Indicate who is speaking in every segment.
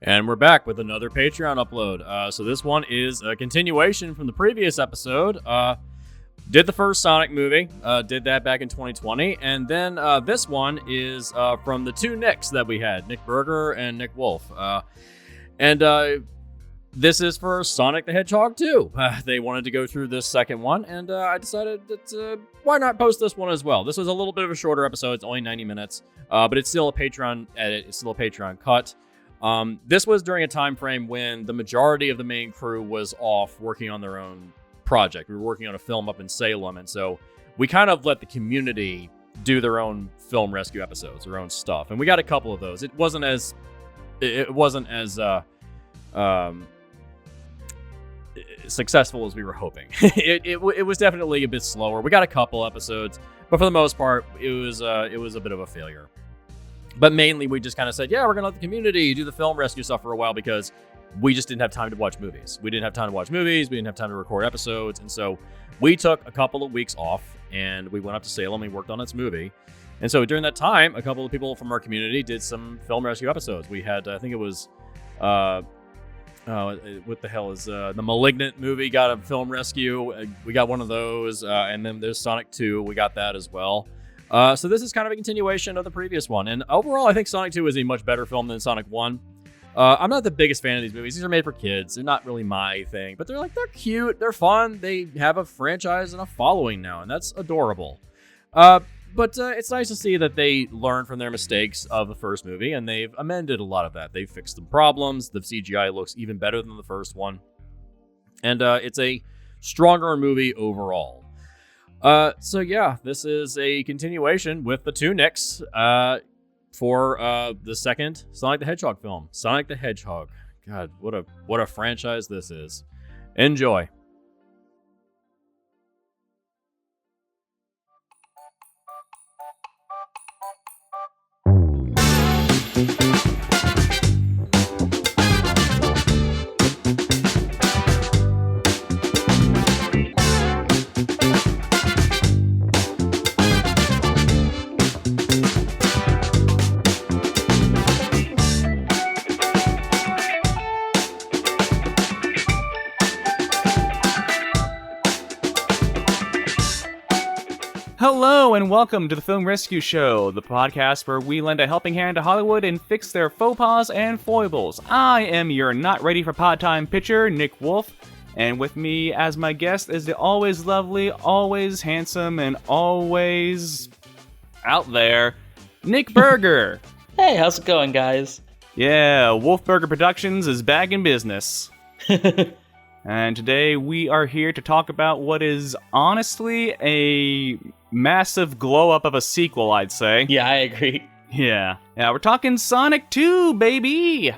Speaker 1: And we're back with another Patreon upload. So this one is a continuation from the previous episode. Did the first Sonic movie, did that back in 2020. And then this one is from the two Nicks that we had, Nick Berger and Nick Wolf. This is for Sonic the Hedgehog 2. They wanted to go through this second one, and I decided that why not post this one as well. This was a little bit of a shorter episode. It's only 90 minutes, but it's still a Patreon edit. It's still a Patreon cut. This was during a time frame when the majority of the main crew was off working on their own project. We were working on a film up in Salem, and so we kind of let the community do their own film rescue episodes, their own stuff, and we got a couple of those. It wasn't as successful as we were hoping. it was definitely a bit slower. We got a couple episodes, but for the most part, it was a bit of a failure. But mainly, we just kind of said, yeah, we're going to let the community do the film rescue stuff for a while because we just didn't have time to watch movies. We didn't have time to watch movies. We didn't have time to record episodes. And so we took a couple of weeks off and we went up to Salem and worked on its movie. And so during that time, a couple of people from our community did some film rescue episodes. We had, I think it was, what the hell is the Malignant movie got a film rescue. We got one of those. And then there's Sonic 2. We got that as well. So this is kind of a continuation of the previous one. And overall, I think Sonic 2 is a much better film than Sonic 1. I'm not the biggest fan of these movies. These are made for kids. They're not really my thing. But they're cute. They're fun. They have a franchise and a following now. And that's adorable. But it's nice to see that they learned from their mistakes of the first movie. And they've amended a lot of that. They've fixed some problems. The CGI looks even better than the first one. And it's a stronger movie overall. So yeah, this is a continuation with the two Nicks for the second Sonic the Hedgehog film. Sonic the Hedgehog. God, what a franchise this is. Enjoy.
Speaker 2: Hello and welcome to the Film Rescue Show, the podcast where we lend a helping hand to Hollywood and fix their faux pas and foibles. I am your not ready for pod time pitcher, Nick Wolf, and with me as my guest is the always lovely, always handsome, and always out there, Nick Berger.
Speaker 3: Hey, how's it going, guys?
Speaker 2: Yeah, Wolf Burger Productions is back in business. And today we are here to talk about what is honestly a massive glow-up of a sequel, I'd say.
Speaker 3: Yeah, I agree.
Speaker 2: Yeah, we're talking Sonic 2, baby!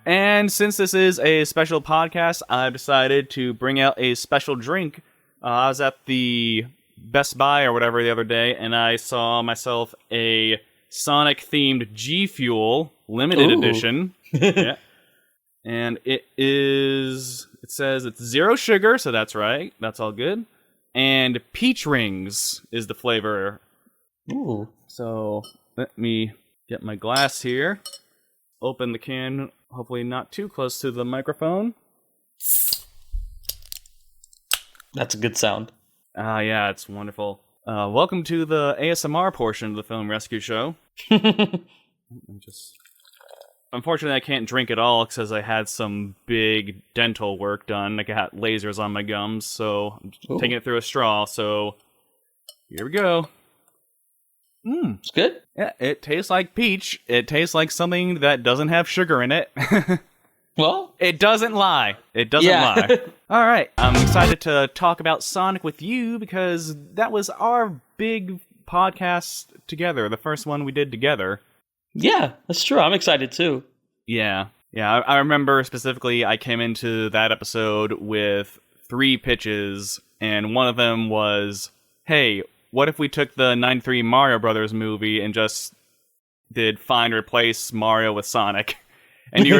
Speaker 2: And since this is a special podcast, I've decided to bring out a special drink. I was at the Best Buy or whatever the other day, and I saw myself a Sonic-themed G Fuel limited edition. Yeah. And it says it's 0 sugar, so that's right. That's all good. And peach rings is the flavor.
Speaker 3: Ooh.
Speaker 2: So let me get my glass here. Open the can, hopefully not too close to the microphone.
Speaker 3: That's a good sound.
Speaker 2: Yeah, it's wonderful. Welcome to the ASMR portion of the Film Rescue Show. Unfortunately, I can't drink at all because I had some big dental work done. I got lasers on my gums, so I'm taking it through a straw. So here we go.
Speaker 3: It's good.
Speaker 2: Yeah, it tastes like peach. It tastes like something that doesn't have sugar in it.
Speaker 3: Well,
Speaker 2: it doesn't lie. It doesn't lie. All right, I'm excited to talk about Sonic with you because that was our big podcast together, the first one we did together.
Speaker 3: Yeah, that's true. I'm excited too.
Speaker 2: Yeah. I remember specifically I came into that episode with 3 pitches, and one of them was, hey, what if we took the 93 Mario Brothers movie and just did find replace Mario with Sonic? And you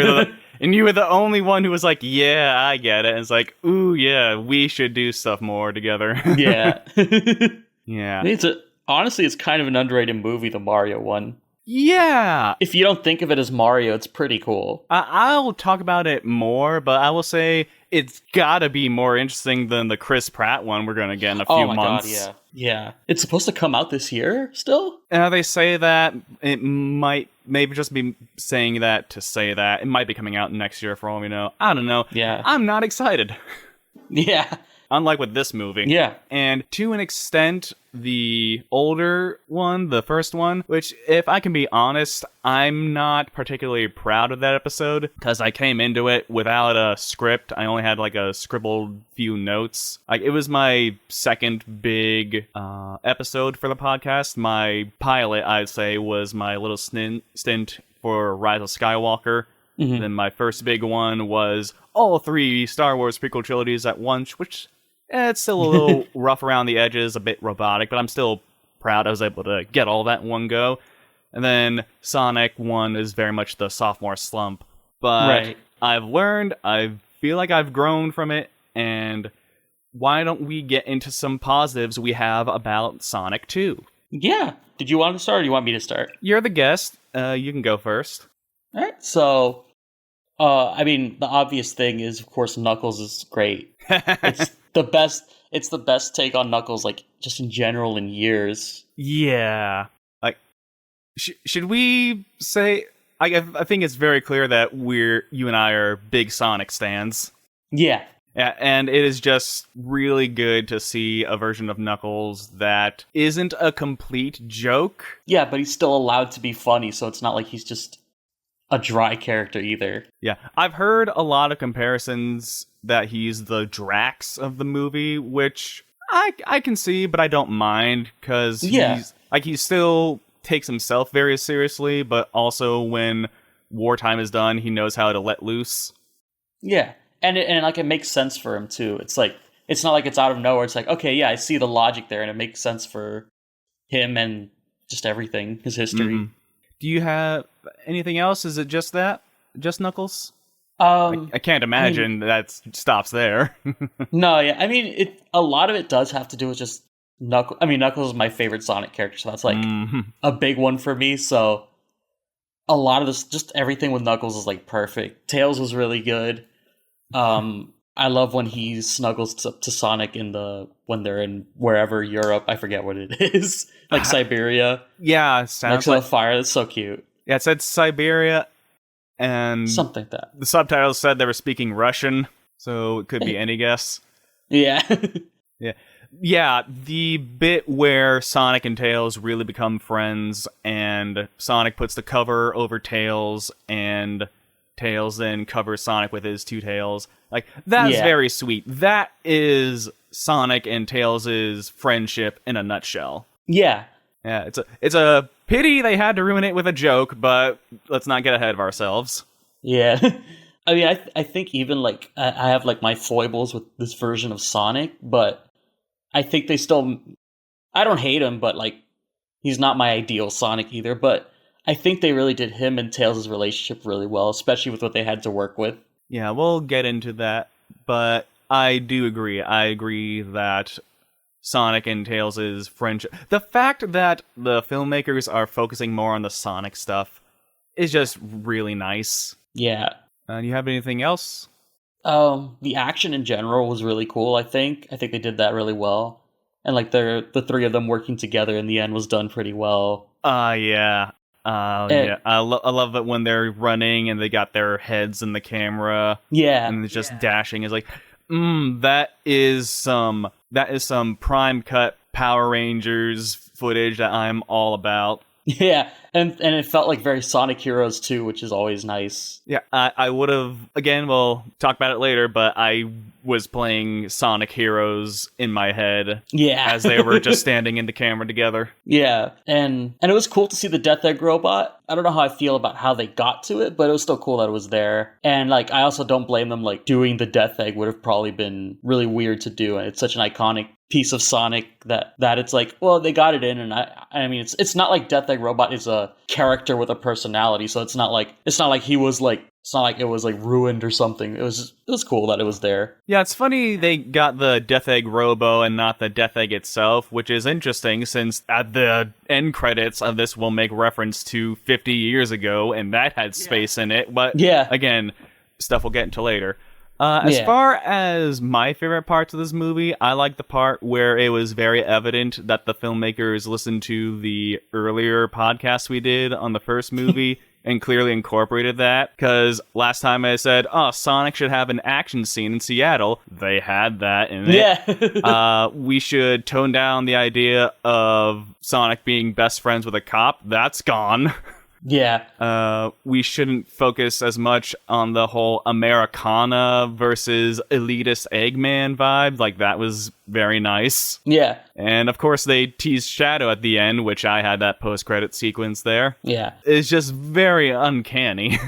Speaker 2: were the only one who was like, yeah, I get it. And it's like, ooh, yeah, we should do stuff more together.
Speaker 3: Yeah.
Speaker 2: Yeah.
Speaker 3: Honestly, it's kind of an underrated movie, the Mario one.
Speaker 2: Yeah.
Speaker 3: If you don't think of it as Mario, it's pretty cool.
Speaker 2: I'll talk about it more, but I will say it's gotta be more interesting than the Chris Pratt one we're gonna get in a few
Speaker 3: Oh my
Speaker 2: months.
Speaker 3: god, yeah. It's supposed to come out this year still?
Speaker 2: They say that it might maybe just be saying that to say that. It might be coming out next year for all we know. I don't know.
Speaker 3: Yeah.
Speaker 2: I'm not excited.
Speaker 3: Yeah.
Speaker 2: Unlike with this movie.
Speaker 3: Yeah.
Speaker 2: And to an extent, the older one, the first one, which, if I can be honest, I'm not particularly proud of that episode, because I came into it without a script. I only had, like, a scribbled few notes. Like, it was my second big episode for the podcast. My pilot, I'd say, was my little stint for Rise of Skywalker. Mm-hmm. Then my first big one was all 3 Star Wars prequel trilogies at once, which it's still a little rough around the edges, a bit robotic, but I'm still proud I was able to get all that in one go. And then Sonic 1 is very much the sophomore slump. But
Speaker 3: right.
Speaker 2: I've learned, I feel like I've grown from it, and why don't we get into some positives we have about Sonic 2?
Speaker 3: Yeah. Did you want to start, or do you want me to start?
Speaker 2: You're the guest. You can go first.
Speaker 3: All right. So, I mean, the obvious thing is, of course, Knuckles is great. It's the best take on Knuckles, like, just in general in years.
Speaker 2: Yeah. Like, should we say... I think it's very clear that you and I are big Sonic stans.
Speaker 3: Yeah.
Speaker 2: Yeah, and it is just really good to see a version of Knuckles that isn't a complete joke.
Speaker 3: Yeah, but he's still allowed to be funny, so it's not like he's just a dry character either.
Speaker 2: Yeah, I've heard a lot of comparisons that he's the Drax of the movie, which I can see, but I don't mind, because he still takes himself very seriously, but also when wartime is done, he knows how to let loose.
Speaker 3: Yeah, and it makes sense for him too. It's like, it's not like it's out of nowhere. It's like, okay, yeah, I see the logic there, and it makes sense for him and just everything, his history.
Speaker 2: Mm-hmm. Do you have anything else? Is it just that? Just Knuckles? I can't imagine that stops there.
Speaker 3: No, yeah. I mean, a lot of it does have to do with just Knuckles. I mean, Knuckles is my favorite Sonic character, so that's like a big one for me. So a lot of this, just everything with Knuckles is like perfect. Tails was really good. I love when he snuggles up to Sonic when they're in wherever, Europe. I forget what it is. Like Siberia.
Speaker 2: Yeah, sounds
Speaker 3: next to the fire. That's so cute.
Speaker 2: Yeah, it said Siberia, and
Speaker 3: something like that.
Speaker 2: The subtitles said they were speaking Russian, so it could be any guess.
Speaker 3: Yeah.
Speaker 2: Yeah, the bit where Sonic and Tails really become friends, and Sonic puts the cover over Tails, and Tails then covers Sonic with his 2 tails. Like, that's very sweet. That is Sonic and Tails' friendship in a nutshell.
Speaker 3: Yeah.
Speaker 2: Yeah, it's a pity they had to ruin it with a joke, but let's not get ahead of ourselves.
Speaker 3: Yeah. I mean, I think even, like, I have, like, my foibles with this version of Sonic, but I think they still... I don't hate him, but, like, he's not my ideal Sonic either, but I think they really did him and Tails' relationship really well, especially with what they had to work with.
Speaker 2: Yeah, we'll get into that, but I do agree. I agree that Sonic and Tails' friendship... The fact that the filmmakers are focusing more on the Sonic stuff is just really nice.
Speaker 3: Yeah.
Speaker 2: Do you have anything else?
Speaker 3: The action in general was really cool, I think. I think they did that really well. And, like, the 3 of them working together in the end was done pretty well.
Speaker 2: Yeah. Yeah. I love it when they're running and they got their heads in the camera.
Speaker 3: Yeah.
Speaker 2: And it's just dashing. It's like, that is some prime cut Power Rangers footage that I'm all about.
Speaker 3: Yeah, and it felt like very Sonic Heroes too, which is always nice.
Speaker 2: Yeah, I would have, again, we'll talk about it later, but I was playing Sonic Heroes in my head.
Speaker 3: Yeah.
Speaker 2: As they were just standing in the camera together.
Speaker 3: Yeah, and it was cool to see the Death Egg robot. I don't know how I feel about how they got to it, but it was still cool that it was there. And, like, I also don't blame them, like, doing the Death Egg would have probably been really weird to do, and it's such an iconic piece of Sonic that it's like, well, they got it in, and I mean, it's not like Death Egg Robot is a character with a personality, so it's not like he was like, it's not like it was like ruined or something. It was cool that it was there.
Speaker 2: Yeah, it's funny they got the Death Egg Robo and not the Death Egg itself, which is interesting since at the end credits of this will make reference to 50 years ago, and that had space in it. But again, stuff we'll get into later. As far as my favorite parts of this movie, I like the part where it was very evident that the filmmakers listened to the earlier podcast we did on the first movie and clearly incorporated that. Because last time I said, oh, Sonic should have an action scene in Seattle. They had that in it. We should tone down the idea of Sonic being best friends with a cop. That's gone.
Speaker 3: Yeah.
Speaker 2: We shouldn't focus as much on the whole Americana versus elitist Eggman vibe. Like, that was very nice.
Speaker 3: Yeah.
Speaker 2: And of course they teased Shadow at the end, which I had that post-credit sequence there.
Speaker 3: Yeah.
Speaker 2: It's just very uncanny.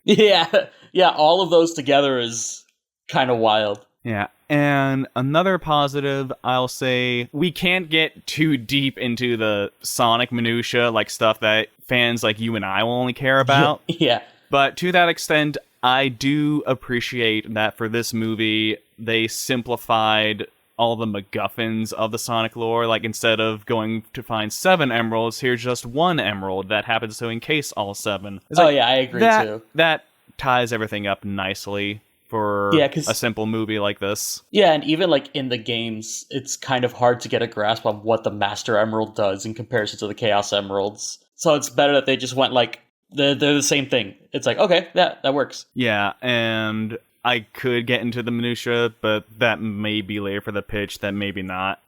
Speaker 3: Yeah. Yeah, all of those together is kind of wild.
Speaker 2: Yeah. And another positive, I'll say, we can't get too deep into the Sonic minutia, like stuff that fans like you and I will only care about.
Speaker 3: Yeah.
Speaker 2: But to that extent, I do appreciate that for this movie, they simplified all the MacGuffins of the Sonic lore. Like, instead of going to find 7 emeralds, here's just 1 emerald that happens to encase all 7. It's
Speaker 3: I agree too.
Speaker 2: That ties everything up nicely for a simple movie like this.
Speaker 3: Yeah, and even like in the games, it's kind of hard to get a grasp on what the Master Emerald does in comparison to the Chaos Emeralds. So it's better that they just went like, they're the same thing. It's like, okay, that works.
Speaker 2: Yeah, and I could get into the minutia, but that may be later for the pitch, that maybe not.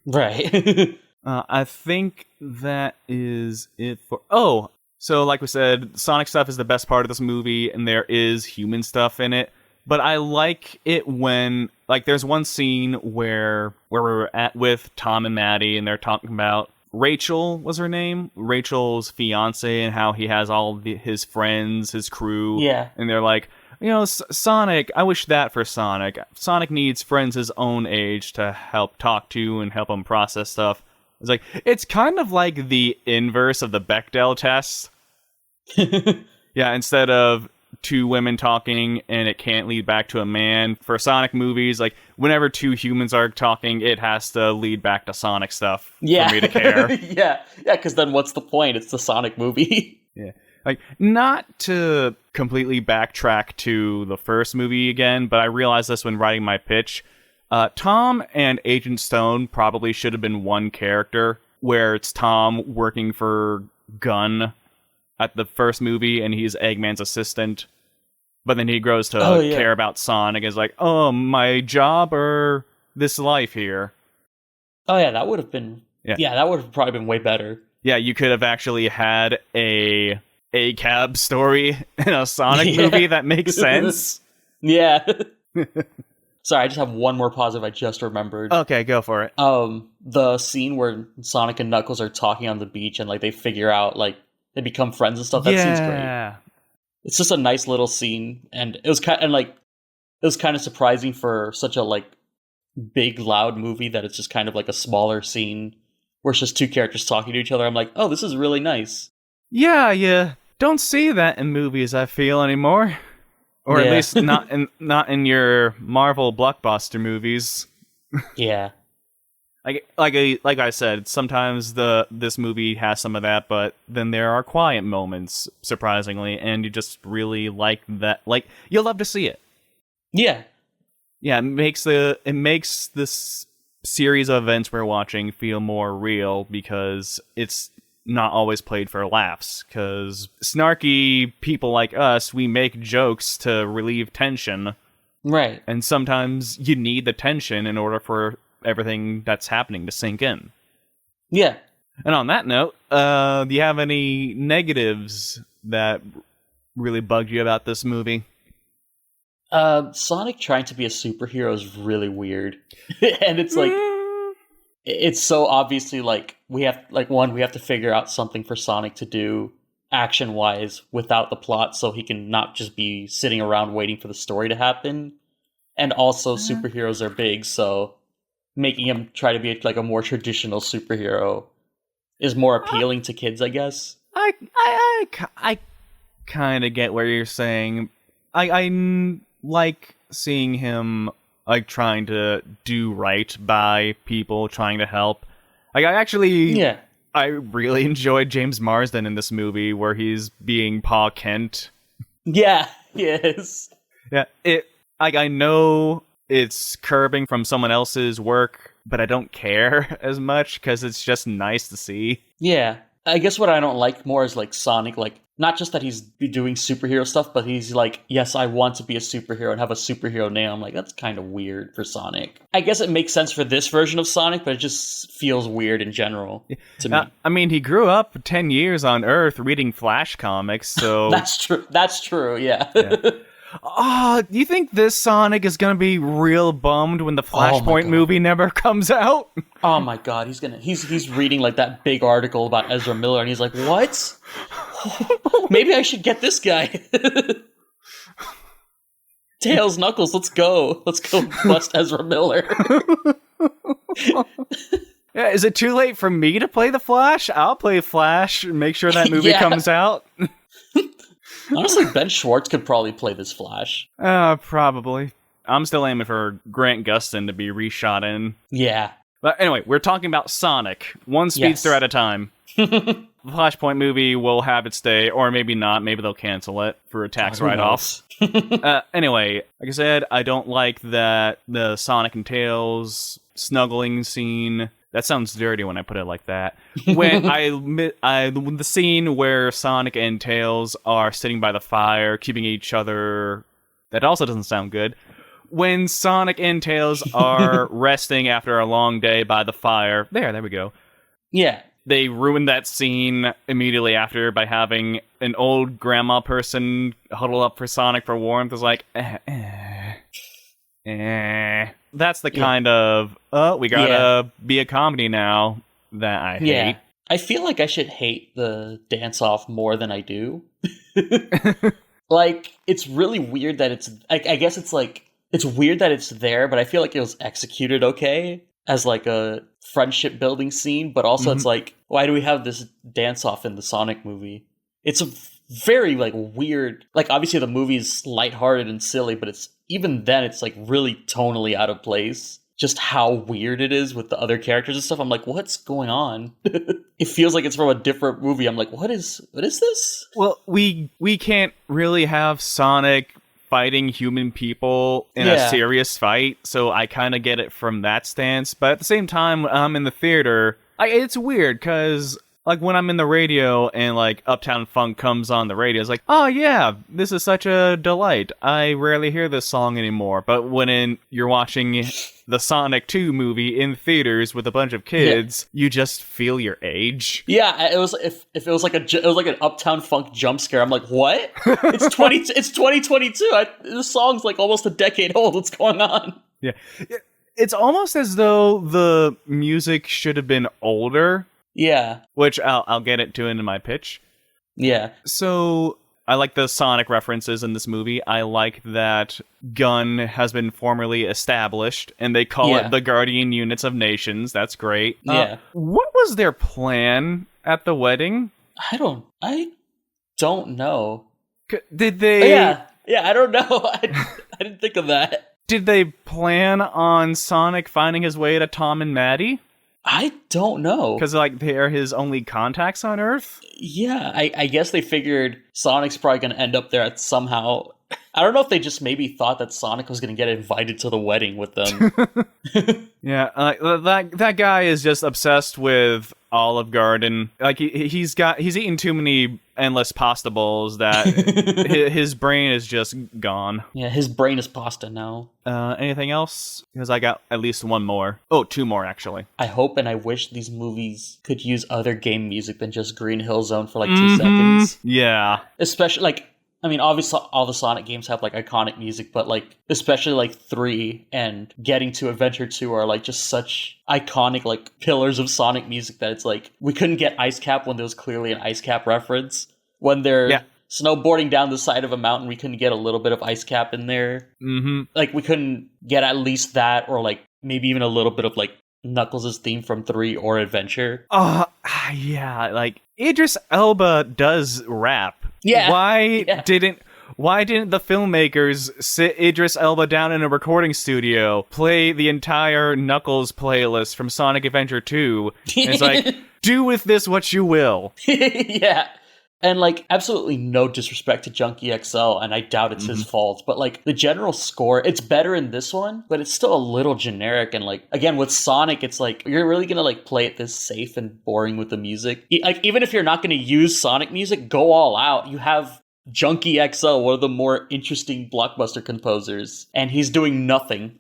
Speaker 3: Right.
Speaker 2: I think that is it for... Oh, so like we said, Sonic stuff is the best part of this movie, and there is human stuff in it. But I like it when, like, there's one scene where we're at with Tom and Maddie, and they're talking about Rachel, was her name? Rachel's fiance, and how he has all his friends, his crew.
Speaker 3: Yeah.
Speaker 2: And they're like, you know, Sonic, I wish that for Sonic. Sonic needs friends his own age to help talk to and help him process stuff. It's like, it's kind of like the inverse of the Bechdel test. Yeah, instead of 2 women talking and it can't lead back to a man. For Sonic movies, like, whenever 2 humans are talking, it has to lead back to Sonic stuff for me to care.
Speaker 3: Yeah, because then what's the point? It's the Sonic movie.
Speaker 2: Yeah. Like, not to completely backtrack to the first movie again, but I realized this when writing my pitch. Tom and Agent Stone probably should have been one character, where it's Tom working for Gunn at the first movie, and he's Eggman's assistant. But then he grows to care about Sonic. Is like, oh, my job or this life here?
Speaker 3: Oh yeah, that would have been... Yeah, that would have probably been way better.
Speaker 2: Yeah, you could have actually had a cab story in a Sonic movie that makes sense.
Speaker 3: Yeah. Sorry, I just have one more positive I just remembered.
Speaker 2: Okay, go for it.
Speaker 3: The scene where Sonic and Knuckles are talking on the beach and like they figure out, like, they become friends and stuff. That scene's great. It's just a nice little scene, and it was kind of surprising for such a like big, loud movie that it's just kind of like a smaller scene where it's just 2 characters talking to each other. I'm like, oh, this is really nice.
Speaker 2: Yeah, you don't see that in movies, I feel, anymore. Or at least not in your Marvel blockbuster movies.
Speaker 3: Yeah.
Speaker 2: Like I said, sometimes this movie has some of that, but then there are quiet moments, surprisingly, and you just really like that. Like, you'll love to see it.
Speaker 3: Yeah.
Speaker 2: Yeah, it makes this series of events we're watching feel more real because it's not always played for laughs. Because snarky people like us, we make jokes to relieve tension.
Speaker 3: Right.
Speaker 2: And sometimes you need the tension in order for everything that's happening to sink in.
Speaker 3: Yeah.
Speaker 2: And on that note, do you have any negatives that really bugged you about this movie?
Speaker 3: Sonic trying to be a superhero is really weird. And it's like, it's so obviously like, we have to figure out something for Sonic to do action-wise without the plot so he can not just be sitting around waiting for the story to happen. And also superheroes are big, so making him try to be like a more traditional superhero is more appealing to kids, I guess.
Speaker 2: I kind of get where you're saying. I like seeing him like trying to do right by people, trying to help. Like I really enjoyed James Marsden in this movie where he's being Pa Kent.
Speaker 3: Yeah, he is.
Speaker 2: Yeah, I know it's curbing from someone else's work, but I don't care as much because it's just nice to see.
Speaker 3: Yeah. I guess what I don't like more is like Sonic, like not just that he's doing superhero stuff, but he's like, yes, I want to be a superhero and have a superhero name. I'm like, that's kind of weird for Sonic. I guess it makes sense for this version of Sonic, but it just feels weird in general to me.
Speaker 2: I mean, he grew up 10 years on Earth reading Flash comics, so...
Speaker 3: That's true, yeah.
Speaker 2: Do you think this Sonic is gonna be real bummed when the Flashpoint movie never comes out?
Speaker 3: Oh my god, he's reading like that big article about Ezra Miller and he's like, what? Maybe I should get this guy. Tails, Knuckles, let's go bust Ezra Miller.
Speaker 2: Yeah, is it too late for me to play the Flash? I'll play Flash and make sure that movie comes out.
Speaker 3: Honestly, Ben Schwartz could probably play this Flash.
Speaker 2: Probably. I'm still aiming for Grant Gustin to be reshot in.
Speaker 3: Yeah.
Speaker 2: But anyway, we're talking about Sonic. One speedster at a time. The Flashpoint movie will have its day, or maybe not. Maybe they'll cancel it for a tax write-off. Anyway, like I said, I don't like that the Sonic and Tails snuggling scene. That sounds dirty when I put it like that. When the scene where Sonic and Tails are sitting by the fire, keeping each other... That also doesn't sound good. When Sonic and Tails are resting after a long day by the fire... There we go.
Speaker 3: Yeah.
Speaker 2: They ruined that scene immediately after by having an old grandma person huddle up for Sonic for warmth. It's like, That's the kind of, we gotta be a comedy now that I hate.
Speaker 3: I feel like I should hate the dance-off more than I do. Like, it's really weird that it's, I guess it's like, it's weird that it's there, but I feel like it was executed okay as like a friendship building scene, but also it's like, why do we have this dance-off in the Sonic movie? It's a very like weird, like obviously the movie's lighthearted and silly, but it's even then it's like really tonally out of place. Just how weird it is with the other characters and stuff. I'm like, what's going on? It feels like it's from a different movie. I'm like, what is this?
Speaker 2: Well, we can't really have Sonic fighting human people in a serious fight, so I kind of get it from that stance. But at the same time, when I'm in the theater, it's weird because like when I'm in the radio and like Uptown Funk comes on the radio, it's like, oh yeah, this is such a delight. I rarely hear this song anymore. But when you're watching the Sonic 2 movie in theaters with a bunch of kids, you just feel your age.
Speaker 3: Yeah, it was if it was like an Uptown Funk jump scare. I'm like, what? It's 2022. This song's like almost a decade old. What's going on?
Speaker 2: Yeah, it's almost as though the music should have been older.
Speaker 3: Yeah.
Speaker 2: Which I'll get it to in my pitch.
Speaker 3: Yeah.
Speaker 2: So I like the Sonic references in this movie. I like that Gun has been formally established, and they call it the Guardian Units of Nations. That's great.
Speaker 3: Yeah.
Speaker 2: What was their plan at the wedding?
Speaker 3: I don't know.
Speaker 2: Did they...
Speaker 3: Yeah, I don't know. I didn't think of that.
Speaker 2: Did they plan on Sonic finding his way to Tom and Maddie?
Speaker 3: I don't know.
Speaker 2: Because, like, they're his only contacts on Earth?
Speaker 3: Yeah, I guess they figured Sonic's probably going to end up there somehow. I don't know if they just maybe thought that Sonic was going to get invited to the wedding with them.
Speaker 2: Yeah, that guy is just obsessed with Olive Garden. Like, he's eaten too many endless pasta bowls that his brain is just gone.
Speaker 3: Yeah, his brain is pasta now.
Speaker 2: Anything else? Because I got at least one more. Oh, two more, actually.
Speaker 3: I hope and I wish these movies could use other game music than just Green Hill Zone for like 2 seconds.
Speaker 2: Yeah.
Speaker 3: Especially, like, I mean, obviously all the Sonic games have like iconic music, but like, especially like 3 and getting to Adventure 2 are like just such iconic like pillars of Sonic music that it's like, we couldn't get Ice Cap when there was clearly an Ice Cap reference. When they're snowboarding down the side of a mountain, we couldn't get a little bit of Ice Cap in there.
Speaker 2: Mm-hmm.
Speaker 3: Like, we couldn't get at least that, or like maybe even a little bit of like Knuckles' theme from 3 or Adventure.
Speaker 2: Yeah, like Idris Elba does rap.
Speaker 3: Yeah.
Speaker 2: Why didn't the filmmakers sit Idris Elba down in a recording studio, play the entire Knuckles playlist from Sonic Adventure 2, and it's like, do with this what you will.
Speaker 3: Yeah. And, like, absolutely no disrespect to Junkie XL, and I doubt it's his fault, but, like, the general score, it's better in this one, but it's still a little generic, and, like, again, with Sonic, it's like, you're really gonna, like, play it this safe and boring with the music. Like, even if you're not gonna use Sonic music, go all out. You have Junkie XL, one of the more interesting blockbuster composers, and he's doing nothing.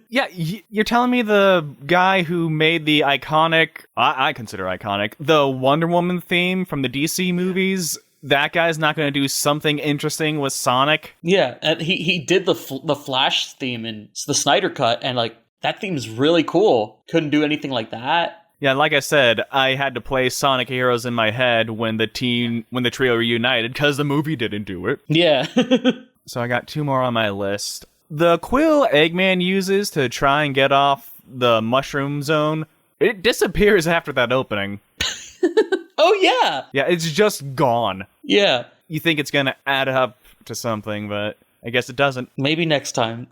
Speaker 2: Yeah, you're telling me the guy who made the iconic, I consider iconic, the Wonder Woman theme from the DC movies, that guy's not going to do something interesting with Sonic?
Speaker 3: Yeah, and he did the Flash theme in the Snyder Cut, and like that theme's really cool. Couldn't do anything like that.
Speaker 2: Yeah, like I said, I had to play Sonic Heroes in my head when the trio reunited, because the movie didn't do it.
Speaker 3: Yeah.
Speaker 2: So I got 2 more on my list. The quill Eggman uses to try and get off the mushroom zone, it disappears after that opening.
Speaker 3: Oh, yeah.
Speaker 2: Yeah, it's just gone.
Speaker 3: Yeah.
Speaker 2: You think it's going to add up to something, but I guess it doesn't.
Speaker 3: Maybe next time.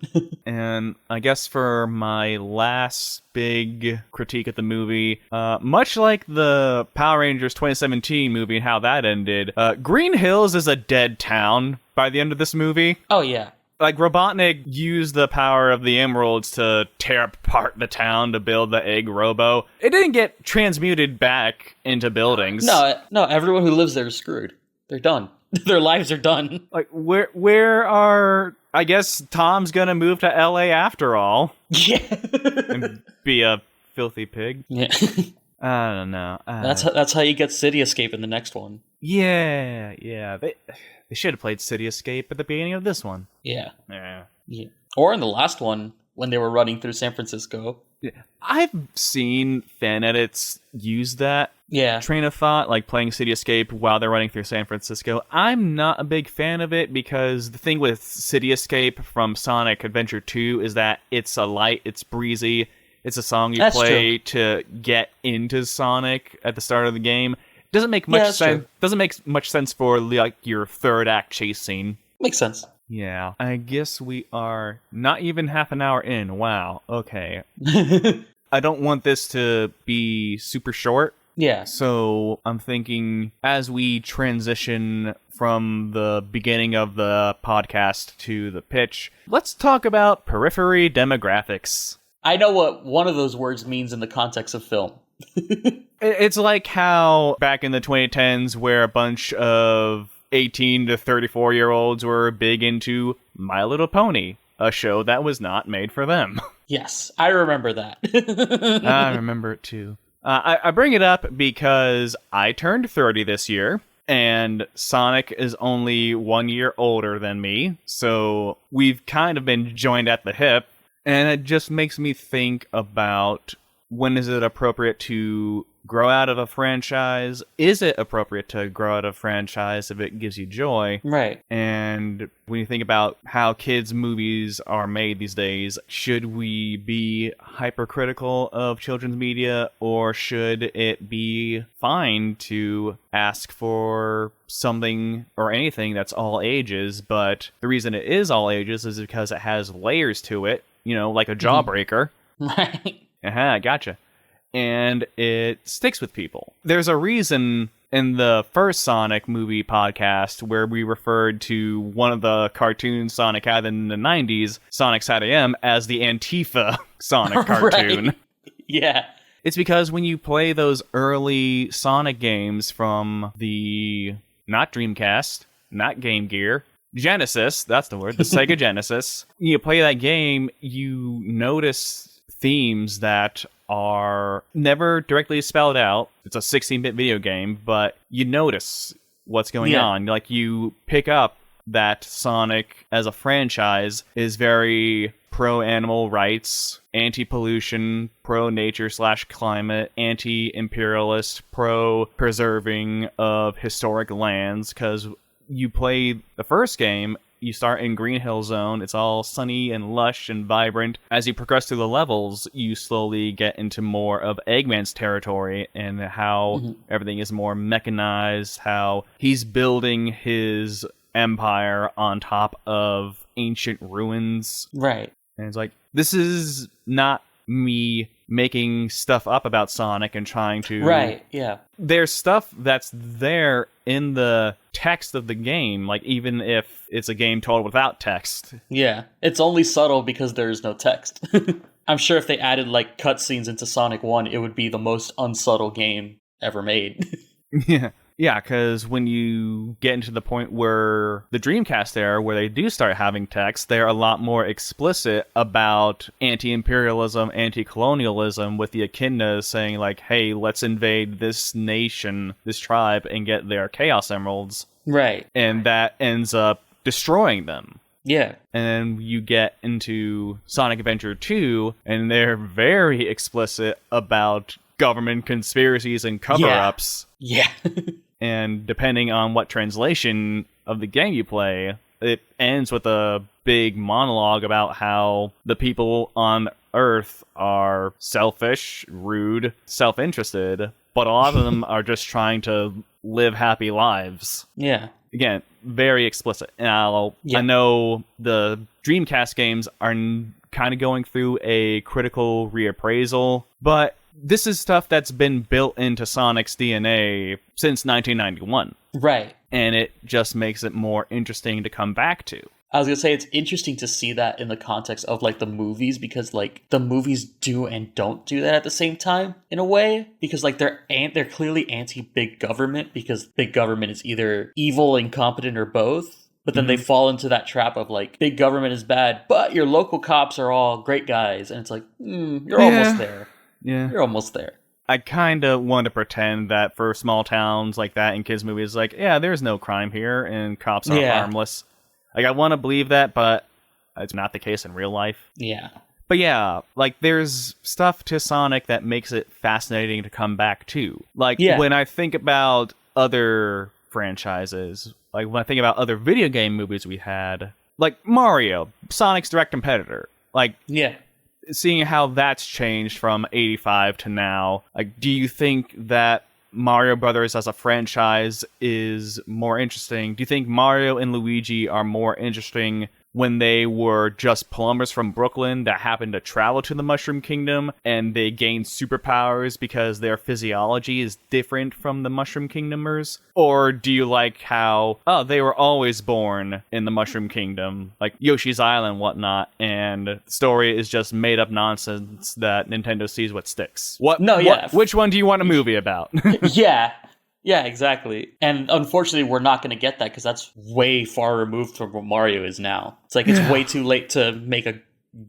Speaker 2: And I guess for my last big critique of the movie, much like the Power Rangers 2017 movie and how that ended, Green Hills is a dead town by the end of this movie.
Speaker 3: Oh, yeah.
Speaker 2: Like, Robotnik used the power of the emeralds to tear apart the town to build the egg robo. It didn't get transmuted back into buildings.
Speaker 3: No, everyone who lives there is screwed. They're done. Their lives are done.
Speaker 2: Like, where are... I guess Tom's gonna move to LA after all.
Speaker 3: Yeah.
Speaker 2: And be a filthy pig.
Speaker 3: Yeah.
Speaker 2: I don't know.
Speaker 3: That's how you get City Escape in the next one.
Speaker 2: Yeah. They should have played City Escape at the beginning of this one.
Speaker 3: Yeah.
Speaker 2: Yeah.
Speaker 3: Or in the last one, when they were running through San Francisco.
Speaker 2: Yeah. I've seen fan edits use that train of thought, like playing City Escape while they're running through San Francisco. I'm not a big fan of it because the thing with City Escape from Sonic Adventure 2 is that it's it's breezy, it's a song you play to get into Sonic at the start of the game. Doesn't make much sense. Doesn't make much sense for like your third act chase scene.
Speaker 3: Makes sense.
Speaker 2: Yeah, I guess we are not even half an hour in. Wow. Okay. I don't want this to be super short.
Speaker 3: Yeah.
Speaker 2: So I'm thinking as we transition from the beginning of the podcast to the pitch, let's talk about periphery demographics.
Speaker 3: I know what one of those words means in the context of film.
Speaker 2: It's like how back in the 2010s where a bunch of 18 to 34-year-olds were big into My Little Pony, a show that was not made for them.
Speaker 3: Yes, I remember that.
Speaker 2: I remember it too. I bring it up because I turned 30 this year, and Sonic is only 1 year older than me, so we've kind of been joined at the hip, and it just makes me think about when is it appropriate to grow out of a franchise? Is it appropriate to grow out of a franchise if it gives you joy?
Speaker 3: Right.
Speaker 2: And when you think about how kids' movies are made these days, should we be hypercritical of children's media, or should it be fine to ask for something or anything that's all ages? But the reason it is all ages is because it has layers to it, you know, like a jawbreaker.
Speaker 3: Right.
Speaker 2: I gotcha. And it sticks with people. There's a reason in the first Sonic movie podcast where we referred to one of the cartoons Sonic had in the 90s, Sonic Sat AM, as the Antifa Sonic cartoon.
Speaker 3: Right. Yeah.
Speaker 2: It's because when you play those early Sonic games from the, not Dreamcast, not Game Gear, Genesis, that's the word, the Sega Genesis, you play that game, you notice themes that are never directly spelled out. It's a 16-bit video game, but you notice what's going on. Like, you pick up that Sonic as a franchise is very pro-animal rights, anti-pollution, pro-nature/climate, anti-imperialist, pro-preserving of historic lands, because you play the first game You start in Green Hill Zone. It's all sunny and lush and vibrant. As you progress through the levels, you slowly get into more of Eggman's territory and how everything is more mechanized, how he's building his empire on top of ancient ruins.
Speaker 3: Right.
Speaker 2: And it's like, this is not me making stuff up about Sonic and trying to...
Speaker 3: Right, yeah.
Speaker 2: There's stuff that's there in the text of the game, like even if it's a game told without text.
Speaker 3: Yeah, it's only subtle because there is no text. I'm sure if they added like cutscenes into Sonic 1, it would be the most unsubtle game ever made.
Speaker 2: Yeah, because when you get into the point where the Dreamcast era, where they do start having text, they're a lot more explicit about anti-imperialism, anti-colonialism, with the echidnas saying like, hey, let's invade this nation, this tribe, and get their Chaos Emeralds.
Speaker 3: Right.
Speaker 2: And that ends up destroying them.
Speaker 3: Yeah.
Speaker 2: And then you get into Sonic Adventure 2, and they're very explicit about government conspiracies and cover-ups.
Speaker 3: Yeah.
Speaker 2: And depending on what translation of the game you play, it ends with a big monologue about how the people on Earth are selfish, rude, self-interested, but a lot of them are just trying to live happy lives.
Speaker 3: Yeah.
Speaker 2: Again, very explicit. Now, I know the Dreamcast games are kind of going through a critical reappraisal, but this is stuff that's been built into Sonic's DNA since 1991.
Speaker 3: Right.
Speaker 2: And it just makes it more interesting to come back to.
Speaker 3: I was going to say, it's interesting to see that in the context of, like, the movies, because, like, the movies do and don't do that at the same time, in a way, because, like, they're clearly anti-big government, because big government is either evil, incompetent, or both, but then they fall into that trap of, like, big government is bad, but your local cops are all great guys, and it's like, you're almost there.
Speaker 2: Yeah.
Speaker 3: You're almost there.
Speaker 2: I kind of want to pretend that for small towns like that in kids' movies, like, yeah, there's no crime here, and cops are harmless. Like, I want to believe that, but it's not the case in real life.
Speaker 3: Yeah.
Speaker 2: But yeah, like, there's stuff to Sonic that makes it fascinating to come back to. Like, when I think about other franchises, like, when I think about other video game movies we had, like Mario, Sonic's direct competitor. Like, seeing how that's changed from 85 to now, like, do you think that Mario Brothers as a franchise is more interesting? Do you think Mario and Luigi are more interesting when they were just plumbers from Brooklyn that happened to travel to the Mushroom Kingdom and they gained superpowers because their physiology is different from the Mushroom Kingdomers? Or do you like how, they were always born in the Mushroom Kingdom, like Yoshi's Island, whatnot, and the story is just made up nonsense that Nintendo sees what sticks? Which one do you want a movie about?
Speaker 3: Yeah, exactly. And unfortunately, we're not going to get that because that's way far removed from what Mario is now. It's like it's way too late to make a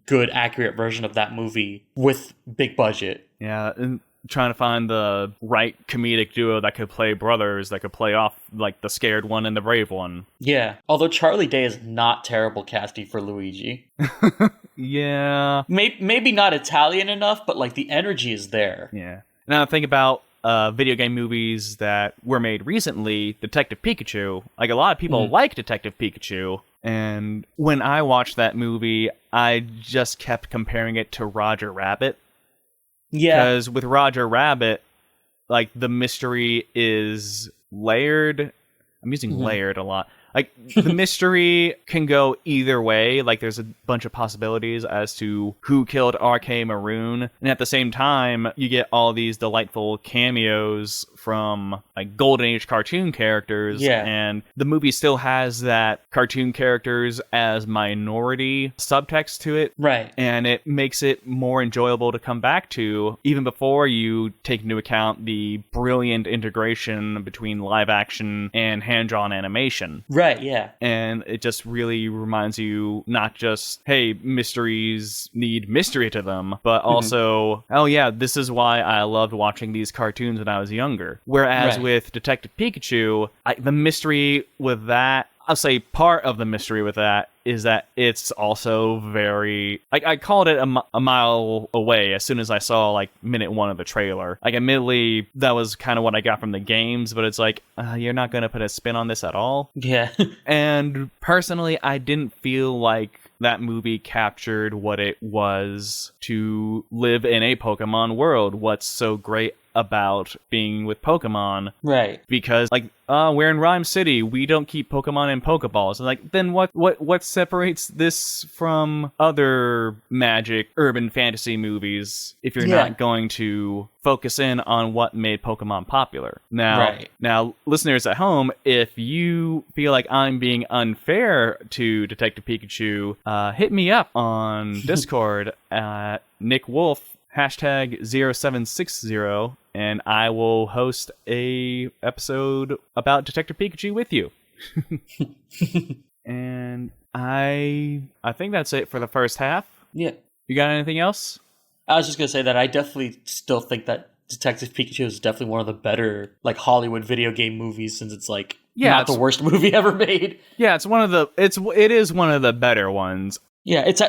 Speaker 3: good, accurate version of that movie with big budget.
Speaker 2: Yeah, and trying to find the right comedic duo that could play brothers, that could play off like the scared one and the brave one.
Speaker 3: Yeah, although Charlie Day is not terrible casting for Luigi.
Speaker 2: Yeah.
Speaker 3: Maybe not Italian enough, but like the energy is there.
Speaker 2: Yeah. Now think about video game movies that were made recently, Detective Pikachu. Like, a lot of people like Detective Pikachu, and when I watched that movie, I just kept comparing it to Roger Rabbit. Yeah. Because with Roger Rabbit, like, the mystery is layered. I'm using layered a lot. Like, the mystery can go either way. Like, there's a bunch of possibilities as to who killed R.K. Maroon. And at the same time, you get all these delightful cameos from, like, Golden Age cartoon characters.
Speaker 3: Yeah.
Speaker 2: And the movie still has that cartoon characters as minority subtext to it.
Speaker 3: Right.
Speaker 2: And it makes it more enjoyable to come back to, even before you take into account the brilliant integration between live action and hand-drawn animation.
Speaker 3: Right, yeah.
Speaker 2: And it just really reminds you not just, hey, mysteries need mystery to them, but also, oh yeah, this is why I loved watching these cartoons when I was younger. Whereas with Detective Pikachu, the mystery with that I'll say part of the mystery with that is that it's also very... I called it a mile away as soon as I saw, like, minute 1 of the trailer. Like, admittedly, that was kind of what I got from the games, but it's like, you're not going to put a spin on this at all?
Speaker 3: Yeah.
Speaker 2: And personally, I didn't feel like that movie captured what it was to live in a Pokemon world. What's so great about being with Pokemon.
Speaker 3: Right.
Speaker 2: Because, like, we're in Rhyme City. We don't keep Pokemon in Pokeballs. And, like, then what separates this from other magic urban fantasy movies if you're not going to focus in on what made Pokemon popular? Now, listeners at home, if you feel like I'm being unfair to Detective Pikachu, hit me up on Discord at Nick Wolf, #0760, and I will host a episode about Detective Pikachu with you. And I think that's it for the first half.
Speaker 3: Yeah.
Speaker 2: You got anything else?
Speaker 3: I was just gonna say that I definitely still think that Detective Pikachu is definitely one of the better, like, Hollywood video game movies, since it's like not the worst movie ever made.
Speaker 2: Yeah, it is one of the better ones.
Speaker 3: Yeah, it's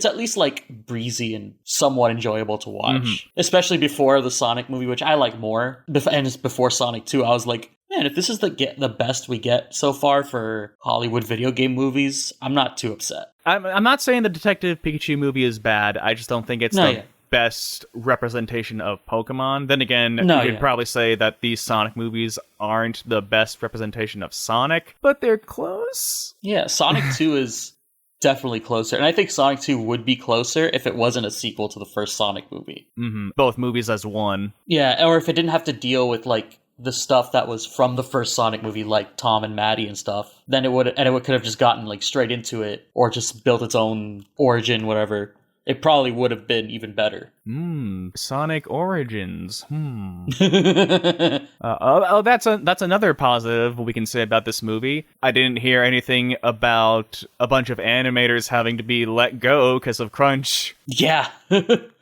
Speaker 3: at least, like, breezy and somewhat enjoyable to watch. Especially before the Sonic movie, which I like more. And just before Sonic 2, I was like, man, if this is the best we get so far for Hollywood video game movies, I'm not too upset.
Speaker 2: I'm not saying the Detective Pikachu movie is bad. I just don't think it's best representation of Pokemon. Then again, you could probably say that these Sonic movies aren't the best representation of Sonic, but they're close.
Speaker 3: Yeah, Sonic 2 is definitely closer. And I think Sonic 2 would be closer if it wasn't a sequel to the first Sonic movie.
Speaker 2: Both movies as one.
Speaker 3: Yeah, or if it didn't have to deal with, like, the stuff that was from the first Sonic movie, like Tom and Maddie and stuff, then it could have just gotten, like, straight into it, or just built its own origin, whatever. It probably would have been even better.
Speaker 2: Sonic Origins. That's another positive we can say about this movie. I didn't hear anything about a bunch of animators having to be let go because of crunch.
Speaker 3: Yeah.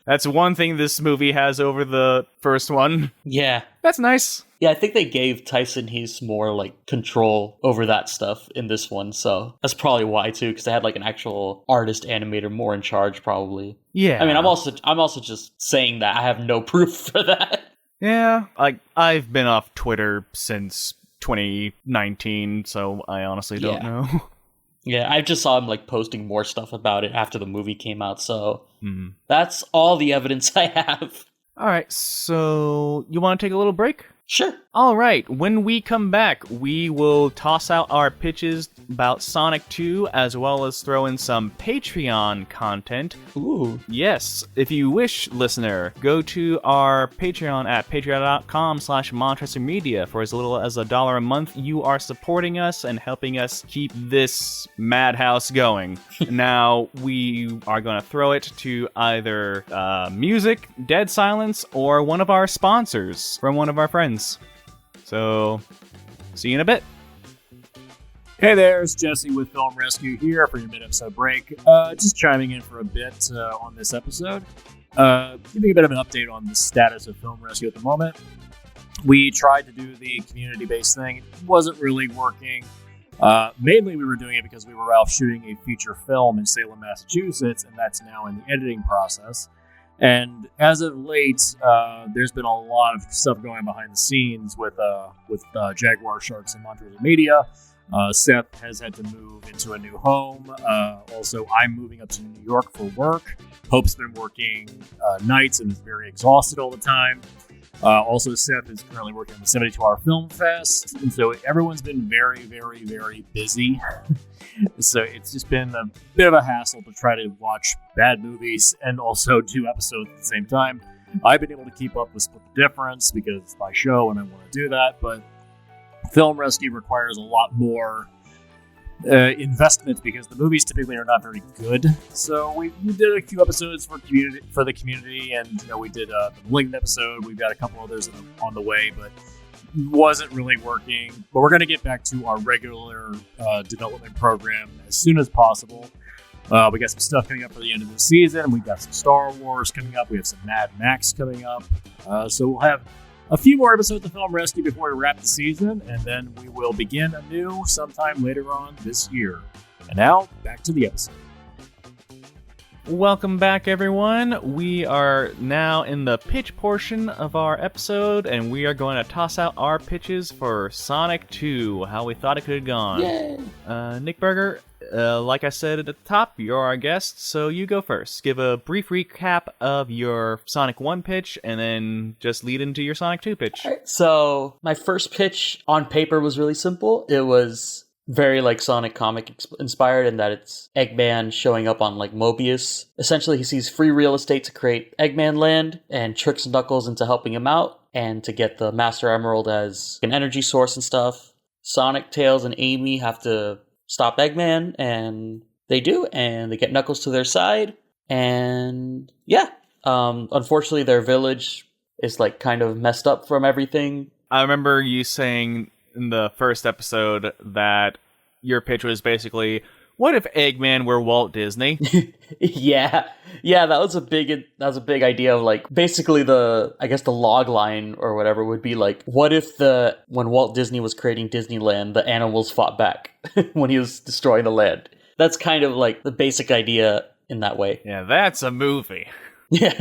Speaker 2: That's one thing this movie has over the first one.
Speaker 3: Yeah.
Speaker 2: That's nice.
Speaker 3: Yeah, I think they gave Tyson Heath more, like, control over that stuff in this one, so that's probably why, too, because they had, like, an actual artist animator more in charge, probably.
Speaker 2: Yeah.
Speaker 3: I mean, I'm also just saying that. I have no proof for that.
Speaker 2: Yeah, like, I've been off Twitter since 2019, so I honestly don't know.
Speaker 3: Yeah, I just saw him, like, posting more stuff about it after the movie came out, so that's all the evidence I have.
Speaker 2: All right, so you want to take a little break?
Speaker 3: Sure.
Speaker 2: All right, when we come back, we will toss out our pitches about Sonic 2, as well as throw in some Patreon content.
Speaker 3: Ooh.
Speaker 2: Yes, if you wish, listener, go to our Patreon at patreon.com/MonchesterMedia. For as little as $1 a month, you are supporting us and helping us keep this madhouse going. Now, we are going to throw it to either music, dead silence, or one of our sponsors from one of our friends. So, see you in a bit.
Speaker 1: Hey there, it's Jesse with Film Rescue here for your mid-episode break. Just chiming in for a bit on this episode. Giving a bit of an update on the status of Film Rescue at the moment. We tried to do the community-based thing. It wasn't really working. Mainly we were doing it because we were out shooting a feature film in Salem, Massachusetts, and that's now in the editing process. And as of late, there's been a lot of stuff going on behind the scenes with Jaguar Sharks and Montreal Media. Seth has had to move into a new home. Also, I'm moving up to New York for work. Hope's been working nights and is very exhausted all the time. Also, Seth is currently working on the 72-Hour Film Fest. And so everyone's been very, very, very busy. So it's just been a bit of a hassle to try to watch bad movies and also do episodes at the same time. I've been able to keep up with Split the Difference because it's my show and I want to do that, but Film Rescue requires a lot more investment because the movies typically are not very good. So we did a few episodes for the community, and we did the Malignant episode. We've got a couple others on the way, but wasn't really working. But we're going to get back to our regular development program as soon as possible. We got some stuff coming up for the end of the season. We've got some Star Wars coming up. We have some Mad Max coming up. So we'll have A few more episodes of Film Rescue before we wrap the season, and then we will begin anew sometime later on this year. And now, back to the episode.
Speaker 2: Welcome back, everyone. We are now in the pitch portion of our episode, and we are going to toss out our pitches for Sonic 2, how we thought it could have gone.
Speaker 3: Yay!
Speaker 2: Nick Berger, like I said at the top, you're our guest, so you go first. Give a brief recap of your Sonic 1 pitch, and then just lead into your Sonic 2 pitch.
Speaker 3: All right, so my first pitch on paper was really simple. It was very like Sonic comic inspired in that it's Eggman showing up on like Mobius. Essentially, he sees free real estate to create Eggman Land and tricks Knuckles into helping him out and to get the Master Emerald as an energy source and stuff. Sonic, Tails, and Amy have to stop Eggman, and they do, and they get Knuckles to their side. And yeah, unfortunately, their village is like kind of messed up from everything.
Speaker 2: I remember you saying in the first episode that your pitch was basically, what if Eggman were Walt Disney?
Speaker 3: yeah, that was a big idea of like basically the log line or whatever would be like, what if when Walt Disney was creating Disneyland, the animals fought back when he was destroying the land. That's kind of like the basic idea in that way.
Speaker 2: Yeah, that's a movie.
Speaker 3: Yeah.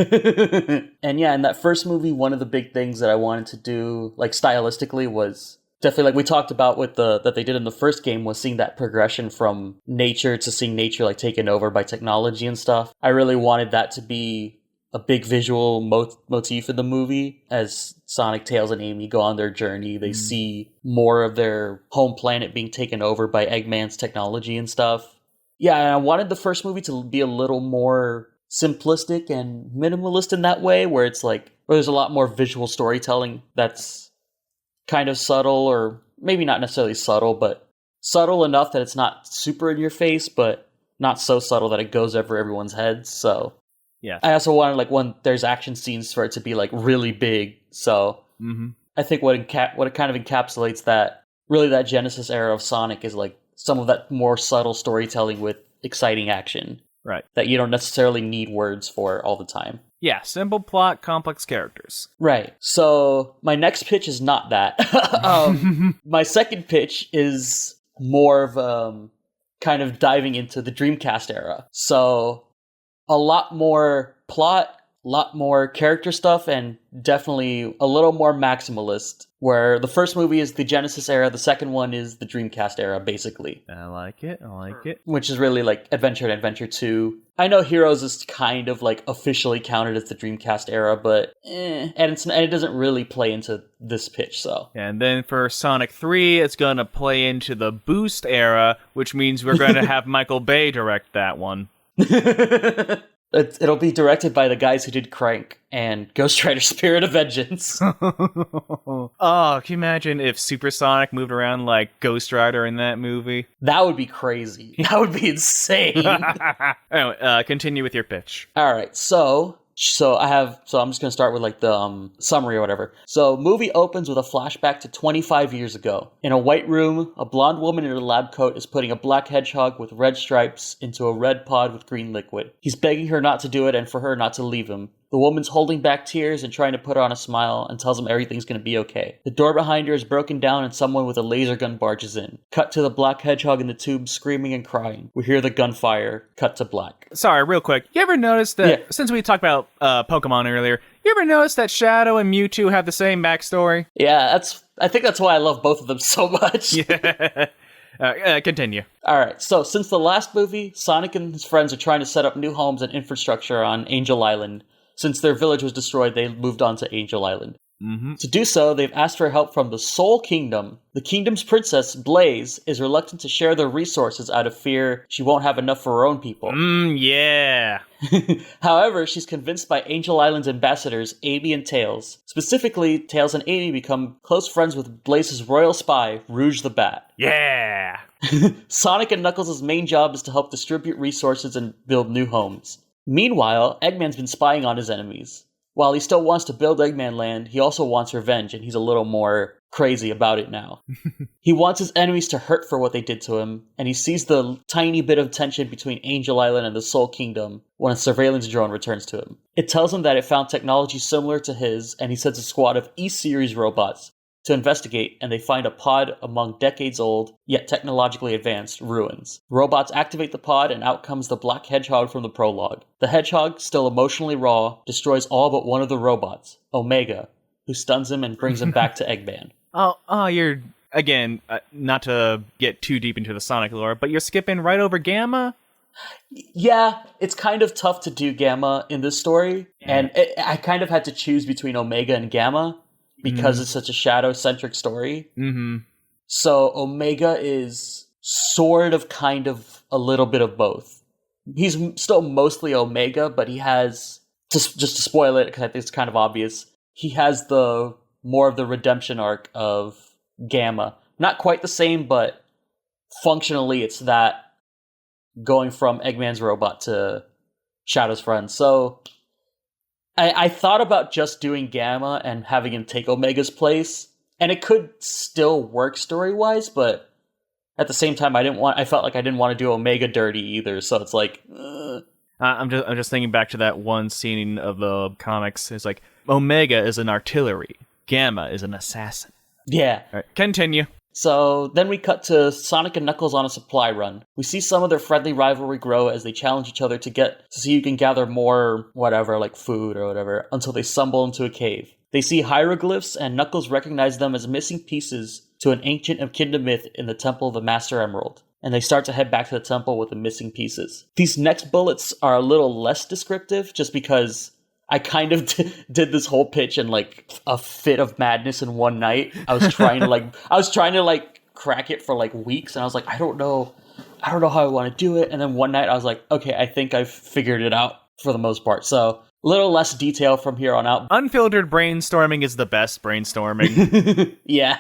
Speaker 3: And yeah, in that first movie, one of the big things that I wanted to do, like stylistically, was definitely like we talked about with that they did in the first game, was seeing that progression from nature to seeing nature like taken over by technology and stuff. I really wanted that to be a big visual motif in the movie. As Sonic, Tails, and Amy go on their journey, they see more of their home planet being taken over by Eggman's technology and stuff. Yeah, and I wanted the first movie to be a little more simplistic and minimalist in that way, where there's a lot more visual storytelling that's kind of subtle, or maybe not necessarily subtle, but subtle enough that it's not super in your face, but not so subtle that it goes over everyone's heads. So
Speaker 2: yeah,
Speaker 3: I also wanted like when there's action scenes for it to be like really big. So I think what it kind of encapsulates that Genesis era of Sonic is like some of that more subtle storytelling with exciting action.
Speaker 2: Right. That
Speaker 3: you don't necessarily need words for all the time.
Speaker 2: Yeah, simple plot, complex characters.
Speaker 3: Right. So my next pitch is not that. My second pitch is more of kind of diving into the Dreamcast era. So a lot more plot, a lot more character stuff, and definitely a little more maximalist, where the first movie is the Genesis era, the second one is the Dreamcast era, basically.
Speaker 2: I like it.
Speaker 3: Which is really like Adventure and Adventure 2. I know Heroes is kind of like officially counted as the Dreamcast era, but and it doesn't really play into this pitch, so.
Speaker 2: And then for Sonic 3, it's going to play into the Boost era, which means we're going to have Michael Bay direct that one.
Speaker 3: It'll be directed by the guys who did Crank and Ghost Rider Spirit of Vengeance.
Speaker 2: Oh, can you imagine if Supersonic moved around like Ghost Rider in that movie?
Speaker 3: That would be crazy. That would be insane.
Speaker 2: Anyway, continue with your pitch.
Speaker 3: All right, so I'm just going to start with like the summary or whatever. So movie opens with a flashback to 25 years ago. In a white room, a blonde woman in a lab coat is putting a black hedgehog with red stripes into a red pod with green liquid. He's begging her not to do it and for her not to leave him. The woman's holding back tears and trying to put on a smile and tells him everything's going to be okay. The door behind her is broken down and someone with a laser gun barges in. Cut to the black hedgehog in the tube screaming and crying. We hear the gunfire. Cut to black.
Speaker 2: Sorry, real quick. You ever notice that, since we talked about Pokemon earlier, you ever notice that Shadow and Mewtwo have the same backstory?
Speaker 3: Yeah, I think that's why I love both of them so much.
Speaker 2: Yeah. Continue.
Speaker 3: Alright, so since the last movie, Sonic and his friends are trying to set up new homes and infrastructure on Angel Island. Since their village was destroyed, they moved on to Angel Island. To do so, they've asked for help from the Soul Kingdom. The kingdom's princess, Blaze, is reluctant to share their resources out of fear she won't have enough for her own people.
Speaker 2: Yeah.
Speaker 3: However, she's convinced by Angel Island's ambassadors, Amy and Tails. Specifically, Tails and Amy become close friends with Blaze's royal spy, Rouge the Bat.
Speaker 2: Yeah.
Speaker 3: Sonic and Knuckles' main job is to help distribute resources and build new homes. Meanwhile, Eggman's been spying on his enemies. While he still wants to build Eggman Land, he also wants revenge, and he's a little more crazy about it now. He wants his enemies to hurt for what they did to him, and he sees the tiny bit of tension between Angel Island and the Soul Kingdom when a surveillance drone returns to him. It tells him that it found technology similar to his, and he sends a squad of E-Series robots to investigate, and they find a pod among decades-old, yet technologically advanced, ruins. Robots activate the pod, and out comes the Black Hedgehog from the prologue. The Hedgehog, still emotionally raw, destroys all but one of the robots, Omega, who stuns him and brings him back to Eggman.
Speaker 2: You're, again, not to get too deep into the Sonic lore, but you're skipping right over Gamma?
Speaker 3: Yeah, it's kind of tough to do Gamma in this story, and I kind of had to choose between Omega and Gamma, because it's such a Shadow-centric story.
Speaker 2: Mm-hmm.
Speaker 3: So Omega is sort of, kind of, a little bit of both. He's still mostly Omega, but he has, just to spoil it, because I think it's kind of obvious, he has the more of the redemption arc of Gamma. Not quite the same, but functionally it's that going from Eggman's robot to Shadow's friend. So I thought about just doing Gamma and having him take Omega's place, and it could still work story-wise, but at the same time, I felt like I didn't want to do Omega dirty either, so it's like...
Speaker 2: I'm just thinking back to that one scene of the comics. It's like, Omega is an artillery, Gamma is an assassin.
Speaker 3: Yeah.
Speaker 2: All right, continue.
Speaker 3: So then we cut to Sonic and Knuckles on a supply run. We see some of their friendly rivalry grow as they challenge each other to see who can gather more whatever, like food or whatever, until they stumble into a cave. They see hieroglyphs, and Knuckles recognizes them as missing pieces to an ancient Echidna myth in the Temple of the Master Emerald, and they start to head back to the temple with the missing pieces. These next bullets are a little less descriptive, just because I kind of did this whole pitch in like a fit of madness in one night. I was trying to crack it for like weeks, and I was like, I don't know how I want to do it. And then one night I was like, okay, I think I've figured it out for the most part. So a little less detail from here on out.
Speaker 2: Unfiltered brainstorming is the best brainstorming.
Speaker 3: Yeah.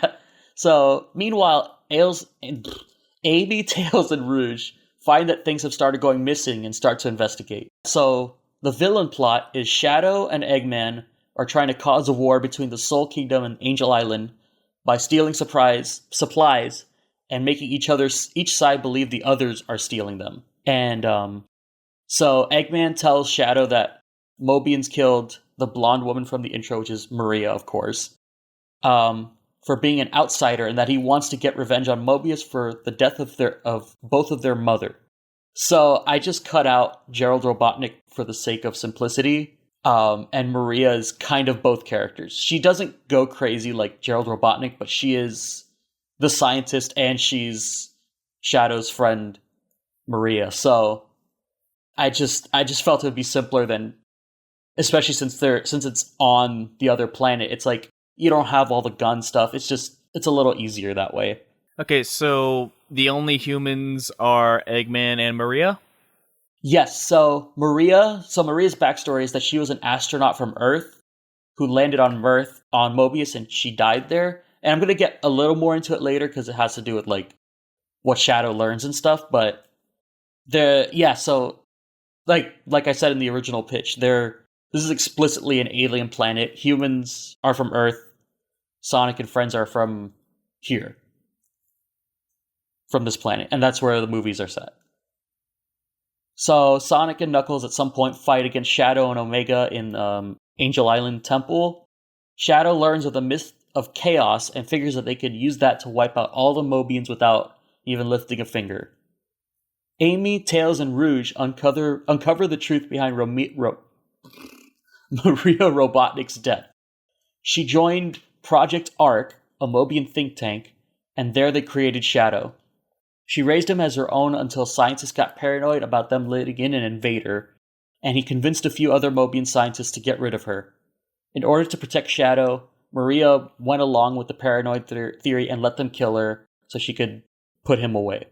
Speaker 3: So meanwhile, Amy, Tails, and Rouge find that things have started going missing and start to investigate. So the villain plot is Shadow and Eggman are trying to cause a war between the Soul Kingdom and Angel Island by stealing supplies and making each side believe the others are stealing them. And so Eggman tells Shadow that Mobian's killed the blonde woman from the intro, which is Maria, of course, for being an outsider, and that he wants to get revenge on Mobius for the death of both of their mother. So I just cut out Gerald Robotnik for the sake of simplicity, and Maria is kind of both characters. She doesn't go crazy like Gerald Robotnik, but she is the scientist, and she's Shadow's friend, Maria. So I just felt it would be simpler than, especially since it's on the other planet. It's like you don't have all the gun stuff. It's a little easier that way.
Speaker 2: Okay, so the only humans are Eggman and Maria?
Speaker 3: Yes, so Maria's backstory is that she was an astronaut from Earth who landed on Mobius, and she died there. And I'm going to get a little more into it later because it has to do with like what Shadow learns and stuff, but so like I said in the original pitch, this is explicitly an alien planet. Humans are from Earth. Sonic and friends are from here. From this planet, and that's where the movies are set. So Sonic and Knuckles at some point fight against Shadow and Omega in Angel Island Temple. Shadow learns of the myth of chaos and figures that they could use that to wipe out all the Mobians without even lifting a finger. Amy, Tails, and Rouge uncover the truth behind Maria Robotnik's death. She joined Project Arc, a Mobian think tank, and there they created Shadow. She raised him as her own until scientists got paranoid about them letting in an invader, and he convinced a few other Mobian scientists to get rid of her. In order to protect Shadow, Maria went along with the paranoid theory and let them kill her so she could put him away.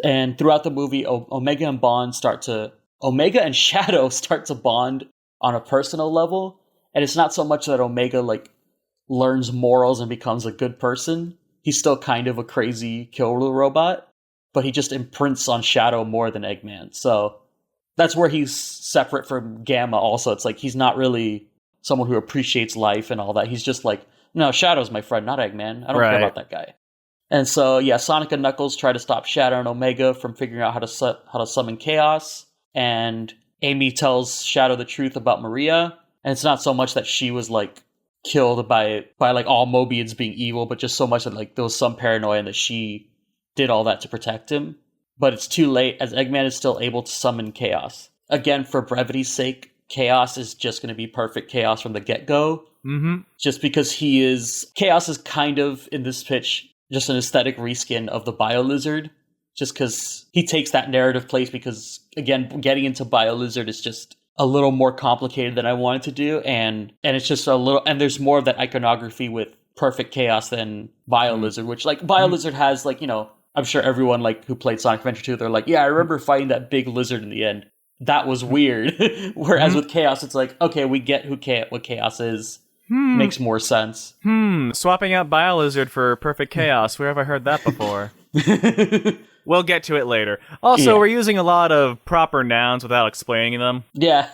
Speaker 3: And throughout the movie, Omega and Shadow start to bond on a personal level, and it's not so much that Omega learns morals and becomes a good person. He's still kind of a crazy killer robot, but he just imprints on Shadow more than Eggman. So that's where he's separate from Gamma also. It's like he's not really someone who appreciates life and all that. He's just like, no, Shadow's my friend, not Eggman. I don't care about that guy. And so, yeah, Sonic and Knuckles try to stop Shadow and Omega from figuring out how to summon Chaos. And Amy tells Shadow the truth about Maria. And it's not so much that she was, like, killed by like, all Mobians being evil, but just so much that, like, there was some paranoia and that she did all that to protect him. But it's too late, as Eggman is still able to summon Chaos. Again, for brevity's sake, Chaos is just going to be perfect Chaos from the get-go.
Speaker 2: Mm-hmm.
Speaker 3: Just because Chaos is kind of, in this pitch, just an aesthetic reskin of the Bio-Lizard. Just because he takes that narrative place, because, again, getting into Bio-Lizard is just a little more complicated than I wanted to do, and it's just a little, and there's more of that iconography with perfect Chaos than Bio-Lizard, which, like, Bio-Lizard has, like, you know, I'm sure everyone, like, who played Sonic Adventure 2, they're like, yeah, I remember fighting that big lizard in the end. That was weird. Whereas with Chaos, it's like, okay, we get what Chaos is. Makes more sense.
Speaker 2: Swapping out Bio-Lizard for Perfect Chaos. Where have I heard that before? We'll get to it later. Also, we're using a lot of proper nouns without explaining them.
Speaker 3: Yeah.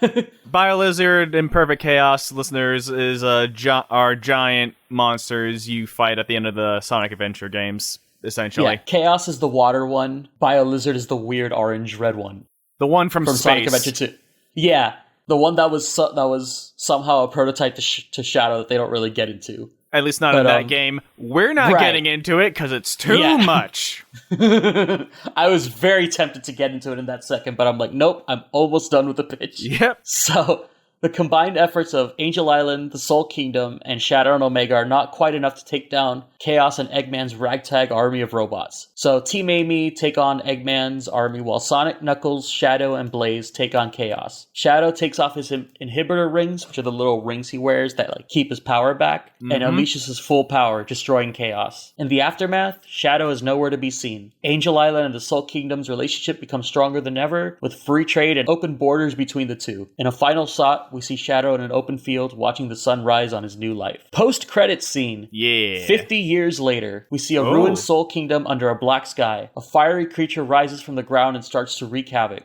Speaker 2: Bio-Lizard and Perfect Chaos, listeners, is are giant monsters you fight at the end of the Sonic Adventure games, essentially.
Speaker 3: Yeah, Chaos is the water one. Bio-Lizard is the weird orange-red one.
Speaker 2: The one from space.
Speaker 3: Sonic Adventure 2. Yeah, the one that was somehow a prototype to Shadow that they don't really get into.
Speaker 2: At least not in that game. We're not getting into it because it's too much.
Speaker 3: I was very tempted to get into it in that second, but I'm like, nope, I'm almost done with the pitch.
Speaker 2: Yep.
Speaker 3: So, the combined efforts of Angel Island, the Soul Kingdom, and Shadow and Omega are not quite enough to take down Chaos and Eggman's ragtag army of robots. So Team Amy take on Eggman's army while Sonic, Knuckles, Shadow, and Blaze take on Chaos. Shadow takes off his inhibitor rings, which are the little rings he wears that like keep his power back, and unleashes his full power, destroying Chaos. In the aftermath, Shadow is nowhere to be seen. Angel Island and the Soul Kingdom's relationship becomes stronger than ever, with free trade and open borders between the two. In a final shot, we see Shadow in an open field watching the sun rise on his new life. Post-credits scene.
Speaker 2: Yeah.
Speaker 3: 50 years later, we see a ruined Soul Kingdom under a black sky. A fiery creature rises from the ground and starts to wreak havoc.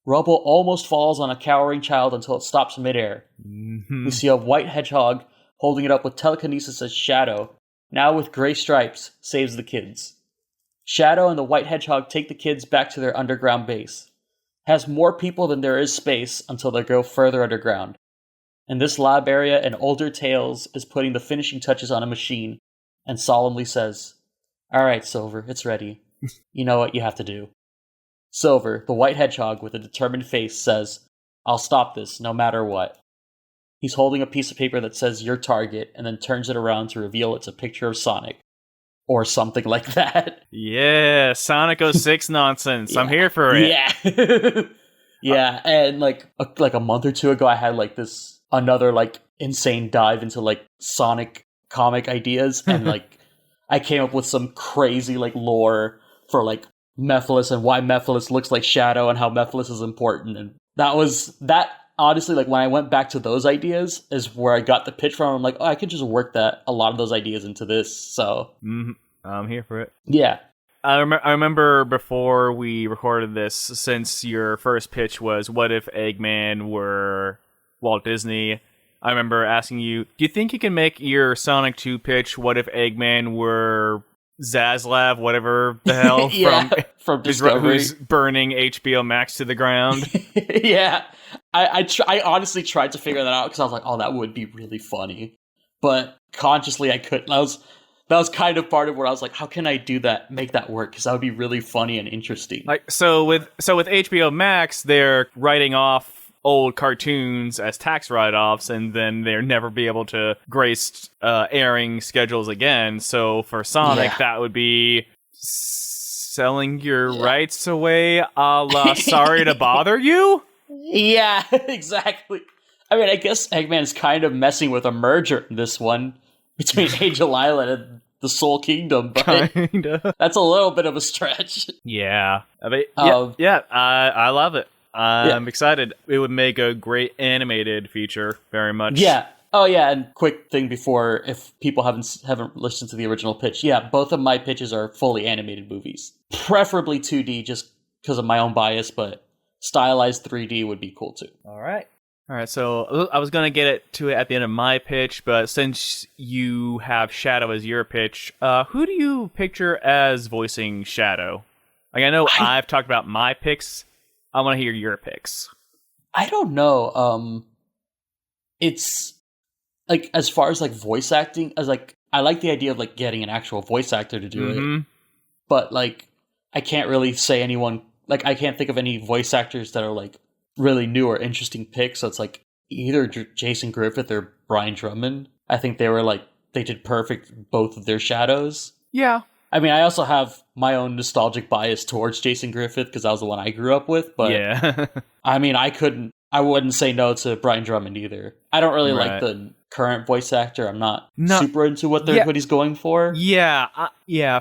Speaker 3: Rubble almost falls on a cowering child until it stops midair. We see a white hedgehog holding it up with telekinesis as Shadow, now with gray stripes, saves the kids. Shadow and the white hedgehog take the kids back to their underground base. Has more people than there is space until they go further underground. In this lab area, an older Tails is putting the finishing touches on a machine and solemnly says, "Alright, Silver, it's ready. You know what you have to do." Silver, the white hedgehog with a determined face, says, "I'll stop this, no matter what." He's holding a piece of paper that says your target and then turns it around to reveal it's a picture of Sonic. Or something like that.
Speaker 2: Yeah, Sonic 06 nonsense. I'm here for it.
Speaker 3: Yeah. Yeah, and like a month or two ago, I had like another like insane dive into like Sonic comic ideas, and like I came up with some crazy like lore for like Mephiles and why Mephiles looks like Shadow and how Mephiles is important, and that honestly, like when I went back to those ideas is where I got the pitch from. I'm like, oh, I could just work a lot of those ideas into this. So
Speaker 2: I'm here for it.
Speaker 3: Yeah.
Speaker 2: I remember before we recorded this, since your first pitch was, what if Eggman were Walt Disney? I remember asking you, do you think you can make your Sonic 2 pitch, what if Eggman were Zaslav, whatever the hell,
Speaker 3: from Discovery,
Speaker 2: who's burning HBO Max to the ground?
Speaker 3: Yeah. I honestly tried to figure that out because I was like, oh, that would be really funny. But consciously, I couldn't. That was kind of part of where I was like, how can I do that, make that work? Because that would be really funny and interesting.
Speaker 2: Like so with HBO Max, they're writing off old cartoons as tax write-offs, and then they'll never be able to grace airing schedules again. So for Sonic, that would be selling your rights away, a la Sorry to Bother You?
Speaker 3: Yeah, exactly. I mean, I guess Eggman is kind of messing with a merger in this one between Angel Island and the Soul Kingdom, but
Speaker 2: Kinda.
Speaker 3: That's a little bit of a stretch.
Speaker 2: Yeah. I love it. I'm excited. It would make a great animated feature, very much.
Speaker 3: Yeah. Oh, yeah, and quick thing before, if people haven't listened to the original pitch, both of my pitches are fully animated movies. Preferably 2D, just because of my own bias, but stylized 3D would be cool, too.
Speaker 2: All right. All right, so I was going to get to it at the end of my pitch, but since you have Shadow as your pitch, who do you picture as voicing Shadow? Like, I know I've talked about my picks. I want to hear your picks.
Speaker 3: I don't know. It's like, as far as like voice acting, as like, I like the idea of like getting an actual voice actor to do it, but like, I can't really say anyone, like, I can't think of any voice actors that are like really new or interesting picks. So it's like either Jason Griffith or Brian Drummond. I think they did perfect both of their Shadows.
Speaker 2: Yeah.
Speaker 3: I mean, I also have my own nostalgic bias towards Jason Griffith because that was the one I grew up with. But
Speaker 2: yeah.
Speaker 3: I mean, I wouldn't say no to Brian Drummond either. I don't really like the current voice actor. I'm not super into what he's going for.
Speaker 2: Yeah.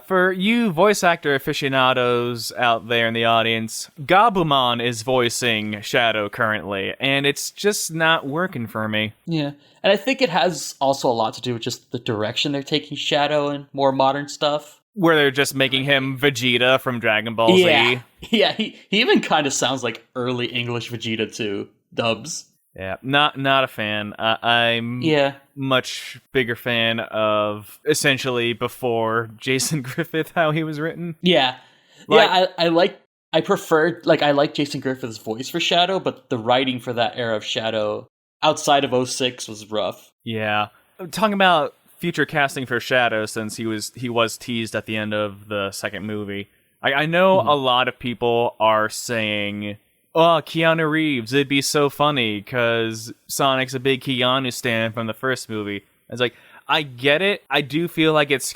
Speaker 2: For you voice actor aficionados out there in the audience, Gabumon is voicing Shadow currently, and it's just not working for me.
Speaker 3: Yeah. And I think it has also a lot to do with just the direction they're taking Shadow and more modern stuff.
Speaker 2: Where they're just making him Vegeta from Dragon Ball Z.
Speaker 3: Yeah, he even kind of sounds like early English Vegeta too. Dubs.
Speaker 2: Yeah, not a fan. I'm much bigger fan of essentially before Jason Griffith, how he was written.
Speaker 3: Yeah, I like Jason Griffith's voice for Shadow, but the writing for that era of Shadow outside of 06 was rough.
Speaker 2: Yeah, talking about future casting for Shadow, since he was teased at the end of the second movie. I know a lot of people are saying, oh, Keanu Reeves, it'd be so funny because Sonic's a big Keanu stan from the first movie. It's like, I get it. I do feel like it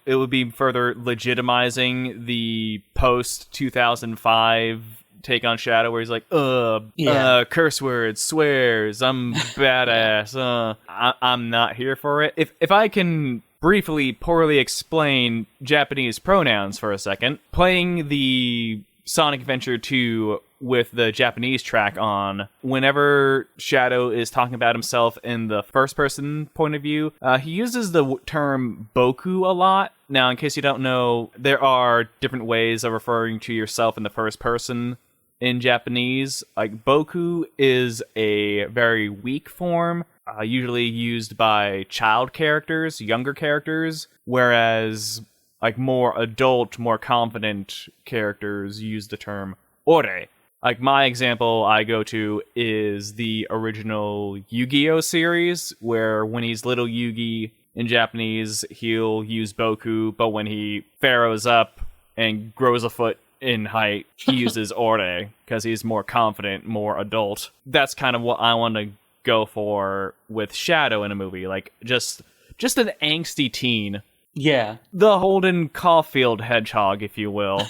Speaker 2: would be further legitimizing the post-2005 take on Shadow where he's like, curse words, swears, I'm badass, I'm not here for it. If I can briefly, poorly explain Japanese pronouns for a second, playing the Sonic Adventure 2 with the Japanese track on, whenever Shadow is talking about himself in the first-person point of view, he uses the term boku a lot. Now, in case you don't know, there are different ways of referring to yourself in the first person in Japanese. Like, boku is a very weak form, usually used by child characters, younger characters, whereas like more adult, more confident characters use the term ore. Like, my example I go to is the original Yu-Gi-Oh! Series, where when he's little Yugi in Japanese, he'll use boku, but when he pharaohs up and grows a foot in height, he uses ore, because he's more confident, more adult. That's kind of what I want to go for with Shadow in a movie, like just an angsty teen.
Speaker 3: Yeah.
Speaker 2: The Holden Caulfield Hedgehog, if you will.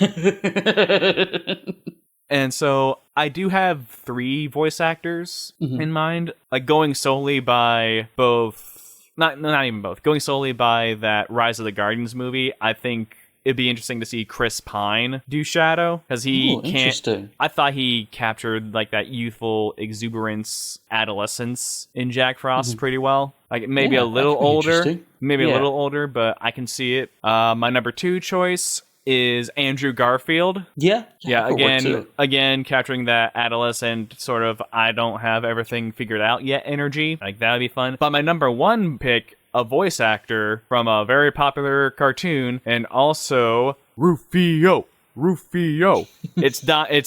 Speaker 2: And so I do have 3 voice actors in mind, like going solely by both, not even both, going solely by that Rise of the Guardians movie. I think it'd be interesting to see Chris Pine do Shadow, because I thought he captured like that youthful exuberance, adolescence in Jack Frost pretty well. Like, maybe a little older, but I can see it. My number 2 choice is Andrew Garfield.
Speaker 3: Yeah,
Speaker 2: again, capturing that adolescent sort of I don't have everything figured out yet energy. Like, that would be fun. But my number 1 pick, a voice actor from a very popular cartoon, and also Rufio. It's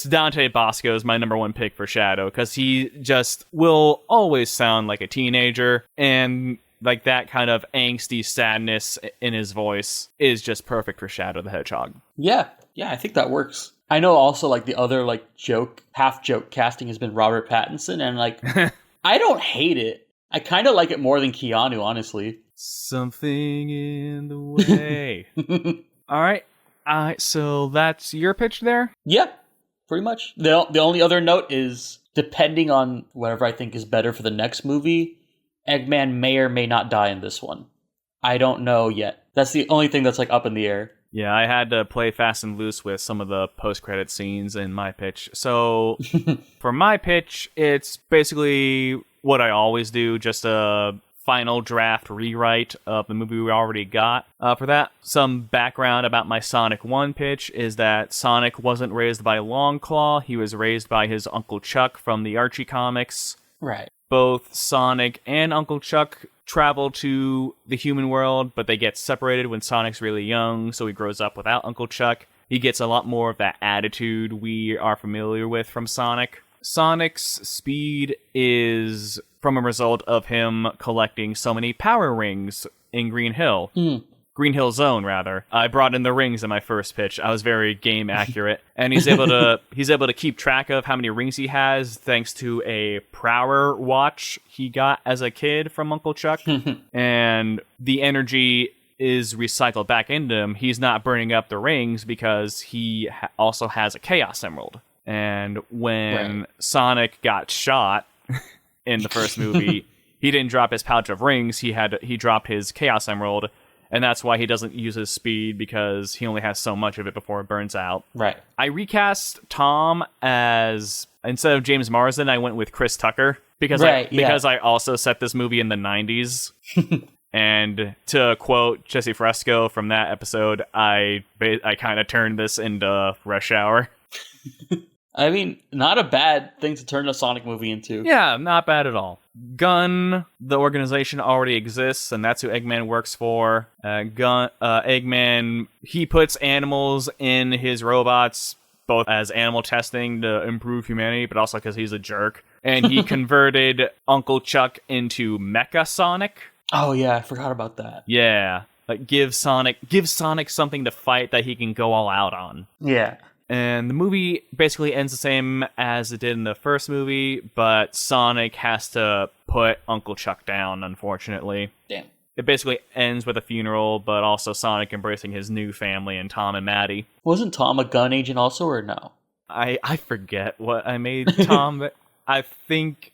Speaker 2: Dante Bosco is my number 1 pick for Shadow, because he just will always sound like a teenager, and like that kind of angsty sadness in his voice is just perfect for Shadow the Hedgehog.
Speaker 3: Yeah, I think that works. I know also like the other like half joke casting has been Robert Pattinson, and like I don't hate it. I kind of like it more than Keanu, honestly.
Speaker 2: Something in the way. All right. So that's your pitch there?
Speaker 3: Yeah, pretty much. The only other note is, depending on whatever I think is better for the next movie, Eggman may or may not die in this one. I don't know yet. That's the only thing that's like up in the air.
Speaker 2: Yeah, I had to play fast and loose with some of the post-credit scenes in my pitch. So for my pitch, it's basically what I always do, just a final draft rewrite of the movie we already got. For that, some background about my Sonic 1 pitch is that Sonic wasn't raised by Longclaw. He was raised by his Uncle Chuck from the Archie comics.
Speaker 3: Right.
Speaker 2: Both Sonic and Uncle Chuck travel to the human world, but they get separated when Sonic's really young, so he grows up without Uncle Chuck. He gets a lot more of that attitude we are familiar with from Sonic. Sonic's speed is from a result of him collecting so many power rings in Green Hill. Green Hill Zone, rather. I brought in the rings in my first pitch. I was very game accurate, and he's able to keep track of how many rings he has thanks to a Prower watch he got as a kid from Uncle Chuck, and the energy is recycled back into him. He's not burning up the rings because he also has a Chaos Emerald. And when Sonic got shot in the first movie, he didn't drop his pouch of rings. He dropped his Chaos Emerald. And that's why he doesn't use his speed, because he only has so much of it before it burns out.
Speaker 3: Right.
Speaker 2: I recast Tom as, instead of James Marsden, I went with Chris Tucker. Because I also set this movie in the 90s. And to quote Jesse Fresco from that episode, I kind of turned this into Rush Hour.
Speaker 3: I mean, not a bad thing to turn a Sonic movie into.
Speaker 2: Yeah, not bad at all. Gun, the organization already exists, and that's who Eggman works for. Eggman, he puts animals in his robots, both as animal testing to improve humanity, but also because he's a jerk. And he converted Uncle Chuck into Mecha Sonic.
Speaker 3: Oh yeah, I forgot about that.
Speaker 2: Yeah, like give Sonic something to fight that he can go all out on.
Speaker 3: Yeah.
Speaker 2: And the movie basically ends the same as it did in the first movie, but Sonic has to put Uncle Chuck down, unfortunately.
Speaker 3: Damn.
Speaker 2: It basically ends with a funeral, but also Sonic embracing his new family and Tom and Maddie.
Speaker 3: Wasn't Tom a gun agent also, or no?
Speaker 2: I forget what I made Tom. I think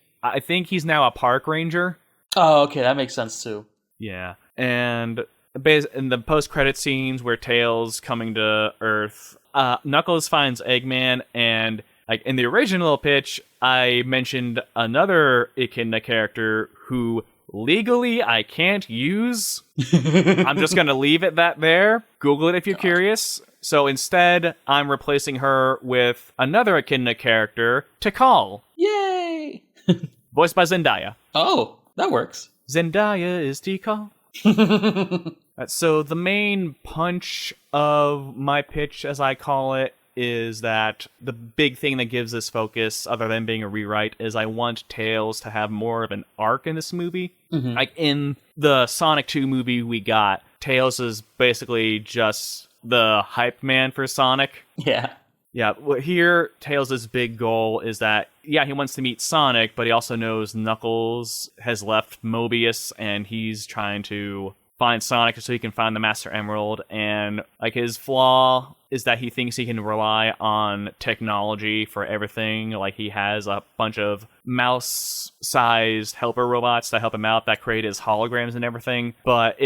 Speaker 2: he's now a park ranger.
Speaker 3: Oh, okay, that makes sense too.
Speaker 2: Yeah, and in the post-credit scenes where Tails coming to Earth, Knuckles finds Eggman, and like in the original pitch, I mentioned another Echidna character who legally I can't use. I'm just gonna leave it there. Google it if you're curious. So instead, I'm replacing her with another Echidna character, Tikal.
Speaker 3: Yay!
Speaker 2: Voiced by Zendaya.
Speaker 3: Oh, that works.
Speaker 2: Zendaya is Tikal. So the main punch of my pitch, as I call it, is that the big thing that gives this focus, other than being a rewrite, is I want Tails to have more of an arc in this movie. Mm-hmm. Like in the Sonic 2 movie we got, Tails is basically just the hype man for Sonic.
Speaker 3: Yeah.
Speaker 2: Yeah, well, here, Tails' big goal is that, yeah, he wants to meet Sonic, but he also knows Knuckles has left Mobius, and he's trying to find Sonic so he can find the Master Emerald. And like his flaw is that he thinks he can rely on technology for everything. Like he has a bunch of mouse-sized helper robots that help him out that create his holograms and everything. But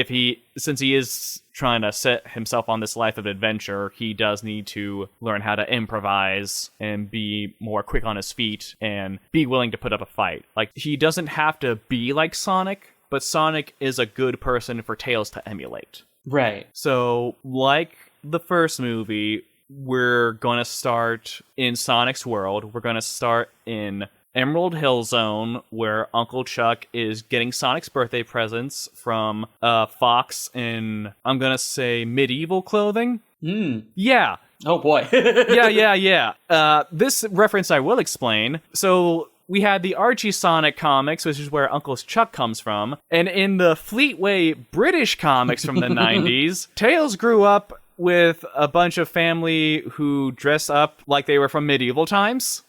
Speaker 2: since he is trying to set himself on this life of adventure, he does need to learn how to improvise and be more quick on his feet and be willing to put up a fight. Like he doesn't have to be like Sonic, but Sonic is a good person for Tails to emulate.
Speaker 3: Right.
Speaker 2: So, like the first movie, we're going to start in Sonic's world. We're going to start in Emerald Hill Zone, where Uncle Chuck is getting Sonic's birthday presents from Fox in, I'm going to say, medieval clothing. Yeah.
Speaker 3: Oh, boy.
Speaker 2: Yeah. This reference I will explain. So we had the Archie Sonic comics, which is where Uncle Chuck comes from. And in the Fleetway British comics from the 90s, Tails grew up with a bunch of family who dress up like they were from medieval times.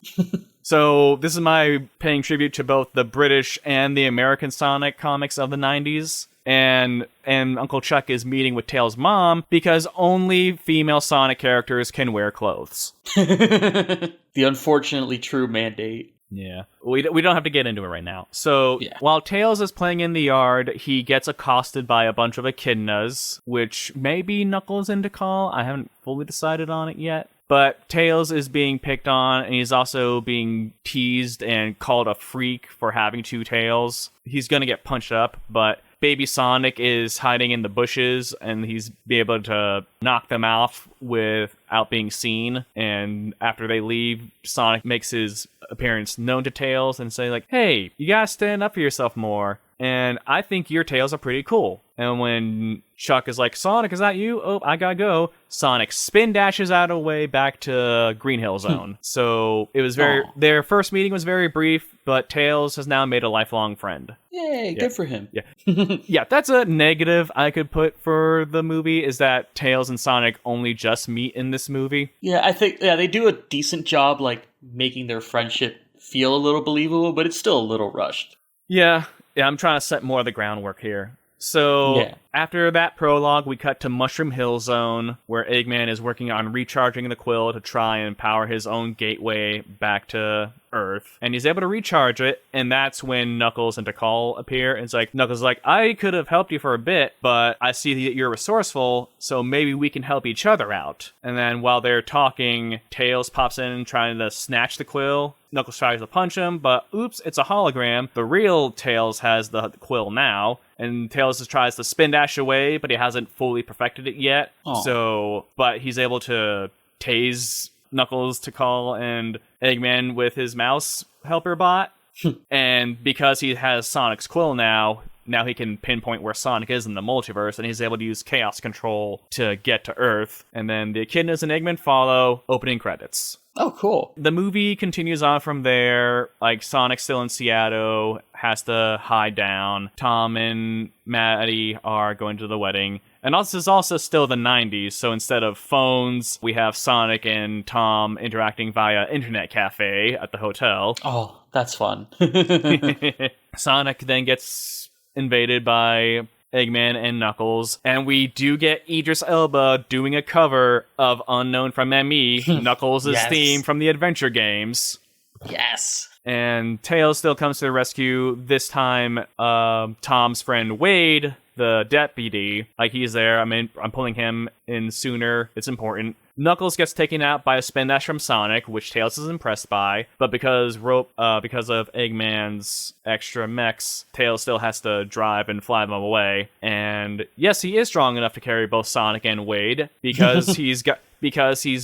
Speaker 2: So this is my paying tribute to both the British and the American Sonic comics of the 90s. And Uncle Chuck is meeting with Tails' mom because only female Sonic characters can wear clothes.
Speaker 3: The unfortunately true mandate.
Speaker 2: Yeah. We don't have to get into it right now. So, While Tails is playing in the yard, he gets accosted by a bunch of echidnas, which may be Knuckles and Tikal. I haven't fully decided on it yet. But Tails is being picked on, and he's also being teased and called a freak for having two tails. He's going to get punched up, but baby Sonic is hiding in the bushes, and he's be able to knock them off without being seen. And after they leave, Sonic makes his appearance known to Tails and say like, "Hey, you gotta stand up for yourself more. And I think your tails are pretty cool." And when Chuck is like, "Sonic, is that you? Oh, I gotta go." Sonic spin dashes out of the way back to Green Hill Zone. So it was their first meeting was very brief, but Tails has now made a lifelong friend.
Speaker 3: Yay, good for him.
Speaker 2: Yeah. Yeah, that's a negative I could put for the movie, is that Tails and Sonic only just meet in this movie.
Speaker 3: Yeah, I think they do a decent job like making their friendship feel a little believable, but it's still a little rushed.
Speaker 2: Yeah, I'm trying to set more of the groundwork here. So after that prologue, we cut to Mushroom Hill Zone, where Eggman is working on recharging the quill to try and power his own gateway back to Earth. And he's able to recharge it, and that's when Knuckles and Tikal appear. And it's like, Knuckles is like, "I could have helped you for a bit, but I see that you're resourceful, so maybe we can help each other out." And then while they're talking, Tails pops in trying to snatch the quill. Knuckles tries to punch him, but oops, it's a hologram. The real Tails has the quill now, and Tails just tries to spin dash away, but he hasn't fully perfected it yet. But he's able to tase Knuckles, Tikal, and Eggman with his mouse helper bot. And because he has Sonic's quill now he can pinpoint where Sonic is in the multiverse, and he's able to use Chaos Control to get to Earth. And then the Echidnas and Eggman follow, opening credits.
Speaker 3: Oh, cool.
Speaker 2: The movie continues on from there. Like, Sonic's still in Seattle, has to hide down. Tom and Maddie are going to the wedding. And this is also still the 90s, so instead of phones, we have Sonic and Tom interacting via internet cafe at the hotel.
Speaker 3: Oh, that's fun.
Speaker 2: Sonic then gets invaded by Eggman and Knuckles, and we do get Idris Elba doing a cover of Unknown from M.E., Knuckles' theme from the adventure games.
Speaker 3: Yes.
Speaker 2: And Tails still comes to the rescue. This time, Tom's friend Wade, the deputy, like, he's there. I'm pulling him in sooner. It's important. Knuckles gets taken out by a spin dash from Sonic, which Tails is impressed by, but because of Eggman's extra mechs, Tails still has to drive and fly them away. And yes, he is strong enough to carry both Sonic and Wade because he's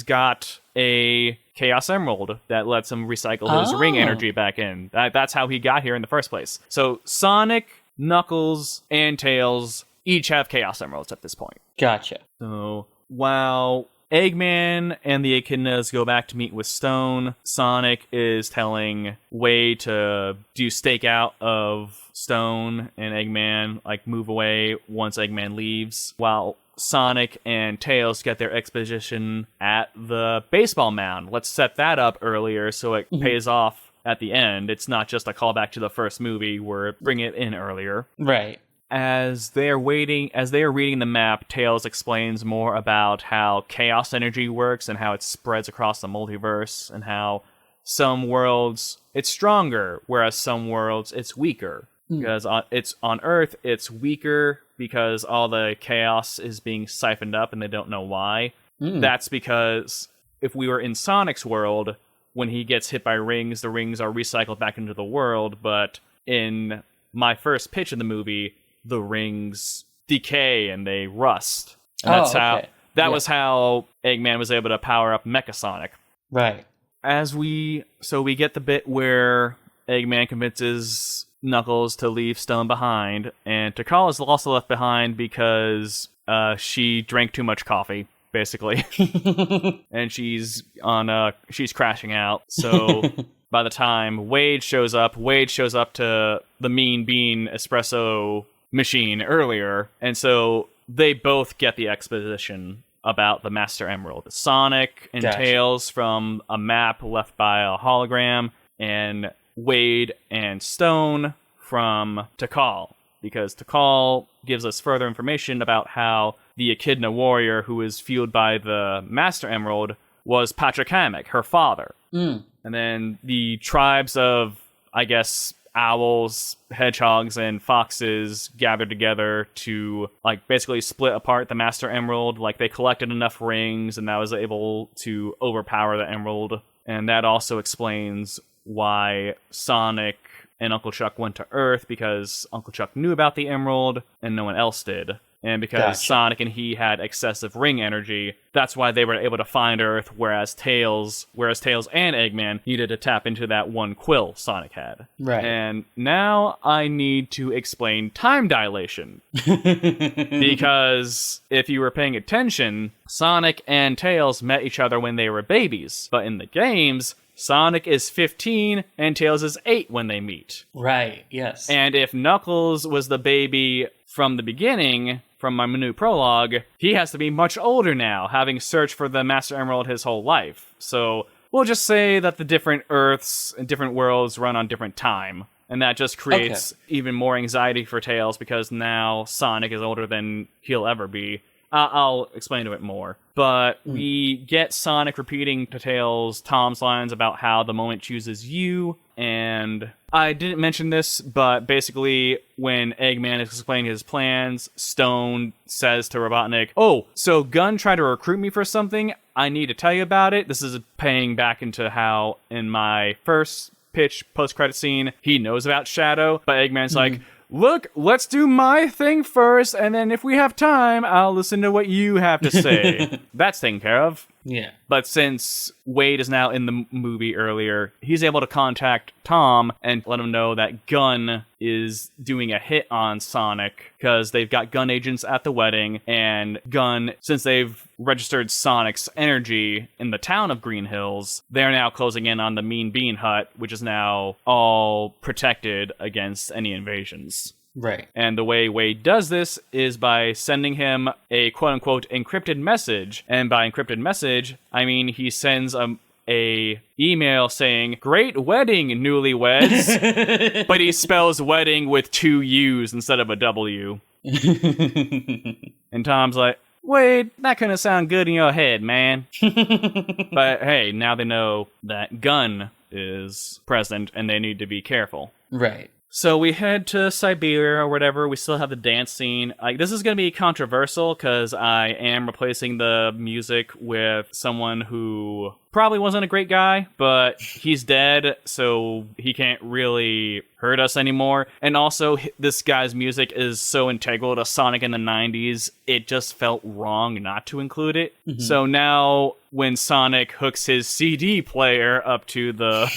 Speaker 2: got a Chaos Emerald that lets him recycle his ring energy back in. That's how he got here in the first place. So Sonic, Knuckles, and Tails each have Chaos Emeralds at this point.
Speaker 3: Gotcha.
Speaker 2: So while Eggman and the Echidnas go back to meet with Stone, Sonic is telling Wade to do stakeout of Stone, and Eggman, like, move away once Eggman leaves, while Sonic and Tails get their exposition at the baseball mound. Let's set that up earlier so it pays off at the end. It's not just a callback to the first movie where bring it in earlier.
Speaker 3: Right.
Speaker 2: As they are reading the map, Tails explains more about how chaos energy works and how it spreads across the multiverse, and how some worlds it's stronger, whereas some worlds it's weaker. Because it's on Earth, it's weaker because all the chaos is being siphoned up and they don't know why. That's because if we were in Sonic's world, when he gets hit by rings, the rings are recycled back into the world, but in my first pitch of the movie, the rings decay and they rust. And that was how Eggman was able to power up Mecha Sonic.
Speaker 3: Right.
Speaker 2: So we get the bit where Eggman convinces Knuckles to leave Stone behind, and Tikal is also left behind because she drank too much coffee, basically. And she's crashing out. So by the time Wade shows up to the Mean Bean espresso machine earlier, and so they both get the exposition about the Master Emerald. Sonic and Tails from a map left by a hologram, and Wade and Stone from Tikal, because Tikal gives us further information about how the Echidna warrior who was fueled by the Master Emerald was Patrick Hammock, her father. And then the tribes of, I guess, owls, hedgehogs, and foxes gathered together to, like, basically split apart the Master Emerald. Like, they collected enough rings, and that was able to overpower the Emerald. And that also explains why Sonic and Uncle Chuck went to Earth because Uncle Chuck knew about the emerald and no one else did. And because Sonic and he had excessive ring energy, that's why they were able to find Earth, whereas Tails and Eggman needed to tap into that one quill Sonic had.
Speaker 3: Right.
Speaker 2: And now I need to explain time dilation. Because if you were paying attention, Sonic and Tails met each other when they were babies. But in the games, Sonic is 15 and Tails is 8 when they meet.
Speaker 3: Right, yes.
Speaker 2: And if Knuckles was the baby from the beginning, from my new prologue, he has to be much older now, having searched for the Master Emerald his whole life. So we'll just say that the different Earths and different worlds run on different time. And that just creates even more anxiety for Tails because now Sonic is older than he'll ever be. I'll explain to it more. But we get Sonic repeating to Tails Tom's lines about how the moment chooses you. And I didn't mention this, but basically when Eggman is explaining his plans, Stone says to Robotnik, "Oh, so Gun tried to recruit me for something? I need to tell you about it." This is paying back into how in my first pitch post-credit scene, he knows about Shadow, but Eggman's like, "Look, let's do my thing first, and then if we have time, I'll listen to what you have to say." That's taken care of.
Speaker 3: Yeah.
Speaker 2: But since Wade is now in the movie earlier, he's able to contact Tom and let him know that Gun is doing a hit on Sonic because they've got gun agents at the wedding, and Gun, since they've registered Sonic's energy in the town of Green Hills, they're now closing in on the Mean Bean Hut, which is now all protected against any invasions.
Speaker 3: Right.
Speaker 2: And the way Wade does this is by sending him a quote-unquote encrypted message. And by encrypted message, I mean he sends a email saying, "Great wedding, newlyweds," but he spells wedding with 2 U's instead of a W. And Tom's like, "Wade, that couldn't sound good in your head, man." But hey, now they know that Gun is present and they need to be careful.
Speaker 3: Right.
Speaker 2: So we head to Siberia or whatever. We still have the dance scene. This is going to be controversial because I am replacing the music with someone who probably wasn't a great guy, but he's dead, so he can't really hurt us anymore. And also, this guy's music is so integral to Sonic in the 90s, it just felt wrong not to include it. Mm-hmm. So now, when Sonic hooks his CD player up to the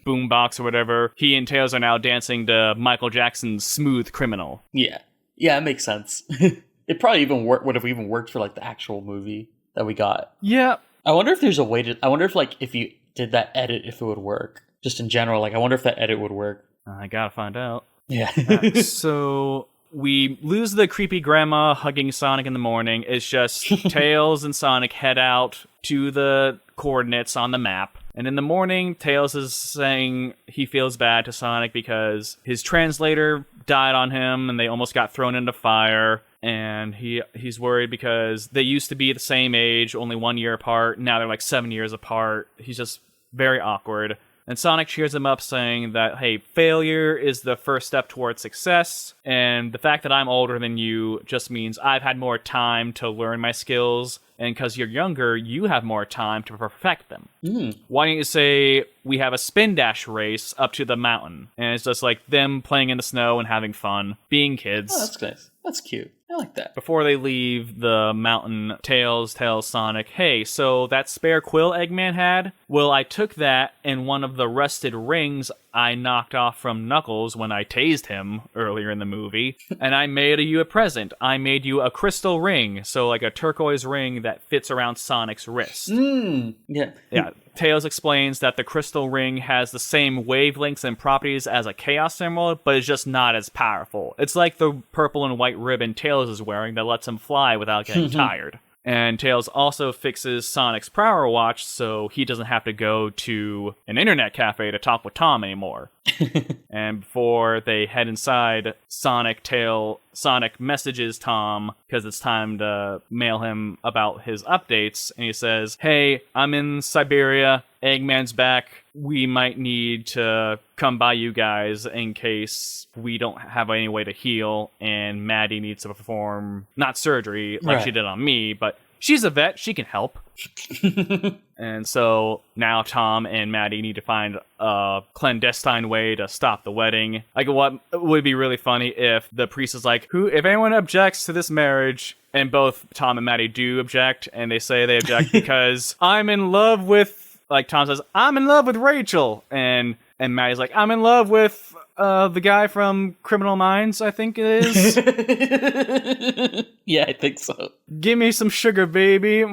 Speaker 2: boombox or whatever, he and Tails are now dancing to Michael Jackson's Smooth Criminal.
Speaker 3: Yeah. Yeah, it makes sense. It probably even would have even worked for, like, the actual movie that we got.
Speaker 2: Yeah.
Speaker 3: I wonder if there's a way to... I wonder if, like, if you did that edit, if it would work. Just in general, like, I wonder if that edit would work.
Speaker 2: I gotta find out.
Speaker 3: Yeah.
Speaker 2: So we lose the creepy grandma hugging Sonic in the morning. It's just Tails and Sonic head out to the coordinates on the map. And in the morning, Tails is saying he feels bad to Sonic because his translator died on him and they almost got thrown into fire. And he's worried because they used to be the same age, only 1 year apart. Now they're like 7 years apart. He's just very awkward. And Sonic cheers him up saying that, hey, failure is the first step towards success. And the fact that I'm older than you just means I've had more time to learn my skills. And because you're younger, you have more time to perfect them. Why don't you say we have a spin dash race up to the mountain? And it's just like them playing in the snow and having fun, being kids.
Speaker 3: Oh, that's nice. That's cute. I like that.
Speaker 2: Before they leave the mountain, Tails tells Sonic, hey, so that spare quill Eggman had? Well, I took that and one of the rusted rings I knocked off from Knuckles when I tased him earlier in the movie, and I made you a present. I made you a crystal ring, so like a turquoise ring that fits around Sonic's wrist.
Speaker 3: Yeah.
Speaker 2: Yeah. Tails explains that the crystal ring has the same wavelengths and properties as a Chaos Emerald, but it's just not as powerful. It's like the purple and white ribbon Tails is wearing that lets him fly without getting tired. And Tails also fixes Sonic's Power Watch so he doesn't have to go to an internet cafe to talk with Tom anymore. And before they head inside, Sonic messages Tom because it's time to mail him about his updates. And he says, hey, I'm in Siberia. Eggman's back. We might need to come by you guys in case we don't have any way to heal and Maddie needs to perform, not surgery like she did on me, but she's a vet, she can help. And so now Tom and Maddie need to find a clandestine way to stop the wedding. Like, what would be really funny if the priest is like, if anyone objects to this marriage, and both Tom and Maddie do object, and they say they object because I'm in love with, like Tom says, I'm in love with Rachel, and Maddie's like, I'm in love with the guy from Criminal Minds, I think it is.
Speaker 3: Yeah, I think so.
Speaker 2: Give me some sugar, baby.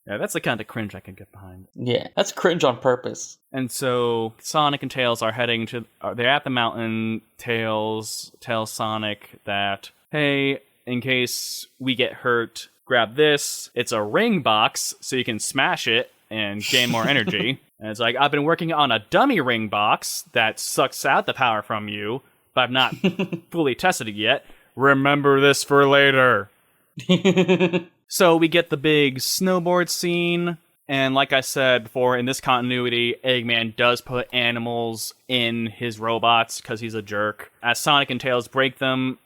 Speaker 2: Yeah, that's the kind of cringe I can get behind.
Speaker 3: Yeah, that's cringe on purpose.
Speaker 2: And so Sonic and Tails are heading they're at the mountain. Tails tells Sonic that, hey, in case we get hurt, grab this. It's a ring box, so you can smash it and gain more energy. And it's like, I've been working on a dummy ring box that sucks out the power from you, but I've not fully tested it yet. Remember this for later. So we get the big snowboard scene. And like I said before, in this continuity, Eggman does put animals in his robots because he's a jerk. As Sonic and Tails break them,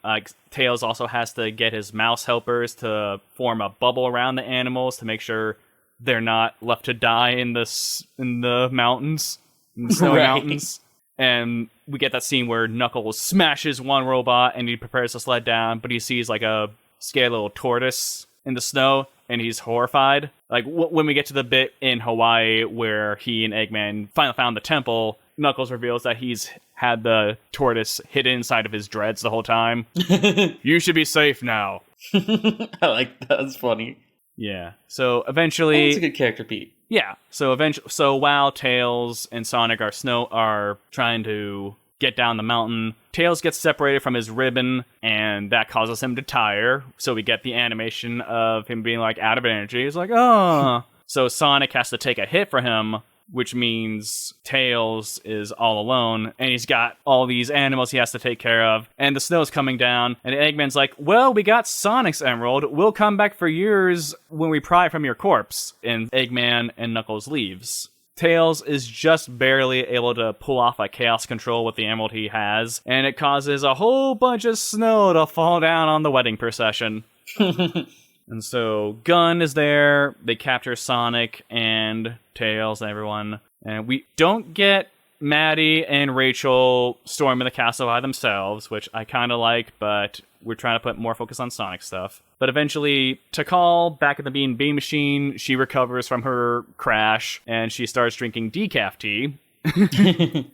Speaker 2: Tails also has to get his mouse helpers to form a bubble around the animals to make sure they're not left to die in the mountains, in the snowy mountains. And we get that scene where Knuckles smashes one robot and he prepares to sled down, but he sees like a scared little tortoise in the snow, and he's horrified. Like when we get to the bit in Hawaii where he and Eggman finally found the temple, Knuckles reveals that he's had the tortoise hidden inside of his dreads the whole time. You should be safe now.
Speaker 3: I like that. That's funny.
Speaker 2: Yeah. So eventually,
Speaker 3: that's a good character, Pete.
Speaker 2: Yeah. So while Tails and Sonic are trying to get down the mountain, Tails gets separated from his ribbon, and that causes him to tire. So we get the animation of him being like out of energy. He's like, oh. So Sonic has to take a hit for him, which means Tails is all alone, and he's got all these animals he has to take care of, and the snow's coming down, and Eggman's like, well, we got Sonic's emerald, we'll come back for yours when we pry from your corpse, and Eggman and Knuckles leaves. Tails is just barely able to pull off a chaos control with the emerald he has, and it causes a whole bunch of snow to fall down on the wedding procession. And so Gun is there, they capture Sonic and Tails and everyone, and we don't get Maddie and Rachel storming the castle by themselves, which I kind of like, but we're trying to put more focus on Sonic stuff. But eventually, Tikal, back at the Bean Bean Machine, she recovers from her crash, and she starts drinking decaf tea.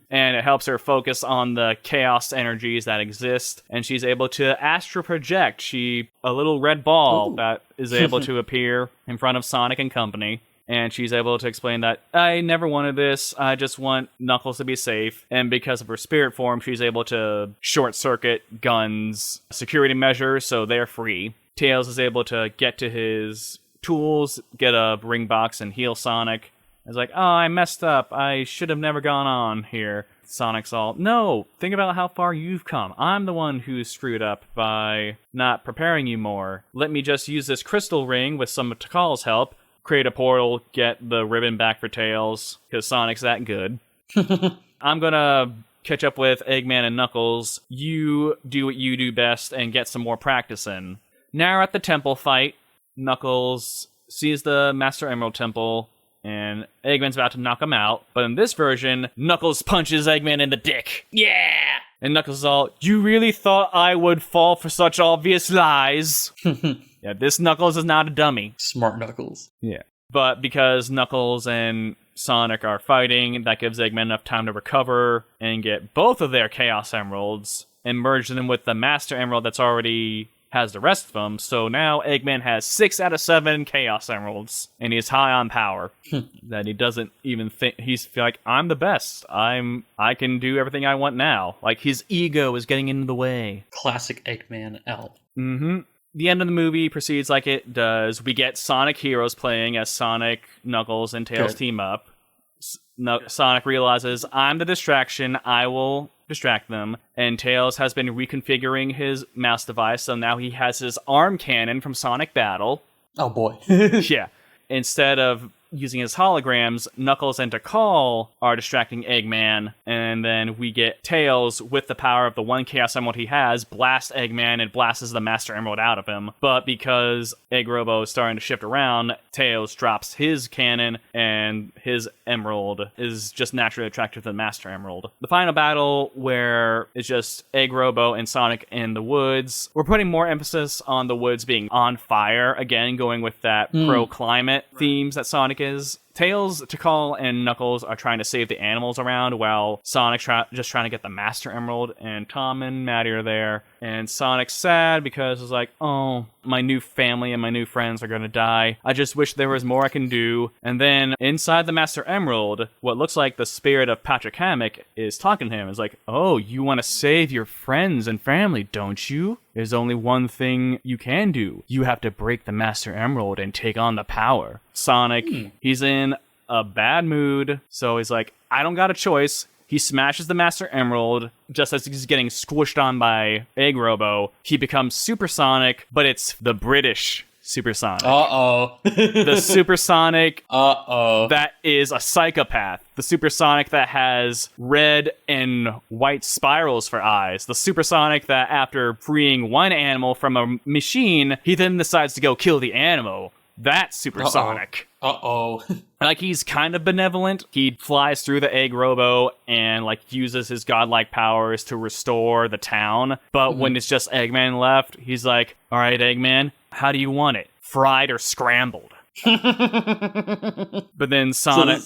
Speaker 2: And it helps her focus on the chaos energies that exist, and she's able to astral project a little red ball that is able to appear in front of Sonic and company, and she's able to explain that I never wanted this, I just want Knuckles to be safe, and because of her spirit form, she's able to short circuit Gun's security measures, so they're free. Tails is able to get to his tools, get a ring box, and heal Sonic. It's like, oh, I messed up. I should have never gone on here. Sonic's all, no, think about how far you've come. I'm the one who's screwed up by not preparing you more. Let me just use this crystal ring with some of Tikal's help, create a portal, get the ribbon back for Tails, because Sonic's that good. I'm gonna catch up with Eggman and Knuckles. You do what you do best and get some more practice in. Now at the temple fight, Knuckles sees the Master Emerald Temple, and Eggman's about to knock him out. But in this version, Knuckles punches Eggman in the dick. Yeah! And Knuckles is all, you really thought I would fall for such obvious lies? Yeah, this Knuckles is not a dummy.
Speaker 3: Smart Knuckles.
Speaker 2: Yeah. But because Knuckles and Sonic are fighting, that gives Eggman enough time to recover and get both of their Chaos Emeralds and merge them with the Master Emerald that's already has the rest of them, so now Eggman has 6 out of 7 Chaos Emeralds, and he's high on power. That he doesn't even think, he's like, I'm the best, I can do everything I want now. Like, his ego is getting in the way.
Speaker 3: Classic Eggman L.
Speaker 2: Mm-hmm. The end of the movie proceeds like it does. We get Sonic Heroes playing as Sonic, Knuckles, and Tails team up. Sonic realizes, I'm the distraction, I will distract them, and Tails has been reconfiguring his mouse device, so now he has his arm cannon from Sonic Battle.
Speaker 3: Oh boy.
Speaker 2: Yeah. Instead of using his holograms, Knuckles and Tikal are distracting Eggman, and then we get Tails with the power of the one Chaos Emerald he has, blast Eggman and blasts the Master Emerald out of him. But because Egg Robo is starting to shift around, Tails drops his cannon, and his emerald is just naturally attracted to the Master Emerald. The final battle, where it's just Egg Robo and Sonic in the woods, we're putting more emphasis on the woods being on fire, again going with that pro-climate themes that Sonic is. Tails, Tikal, and Knuckles are trying to save the animals around, while Sonic's just trying to get the Master Emerald, and Tom and Maddie are there. And Sonic's sad because it's like, oh, my new family and my new friends are gonna die. I just wish there was more I can do. And then inside the Master Emerald, what looks like the spirit of Patrick Hammock is talking to him. It's like, oh, you want to save your friends and family, don't you? There's only one thing you can do. You have to break the Master Emerald and take on the power. Sonic, he's in a bad mood, so he's like, I don't got a choice. He smashes the Master Emerald. Just as he's getting squished on by Egg Robo, he becomes Supersonic, but it's the British Supersonic.
Speaker 3: Uh-oh.
Speaker 2: The Supersonic
Speaker 3: Uh-oh.
Speaker 2: that is a psychopath. The Supersonic that has red and white spirals for eyes. The Supersonic that, after freeing one animal from a machine, he then decides to go kill the animal. That's Supersonic.
Speaker 3: Uh-oh.
Speaker 2: Like, he's kind of benevolent. He flies through the Egg Robo and, like, uses his godlike powers to restore the town. But when it's just Eggman left, he's like, all right, Eggman, how do you want it? Fried or scrambled? But then Sonic...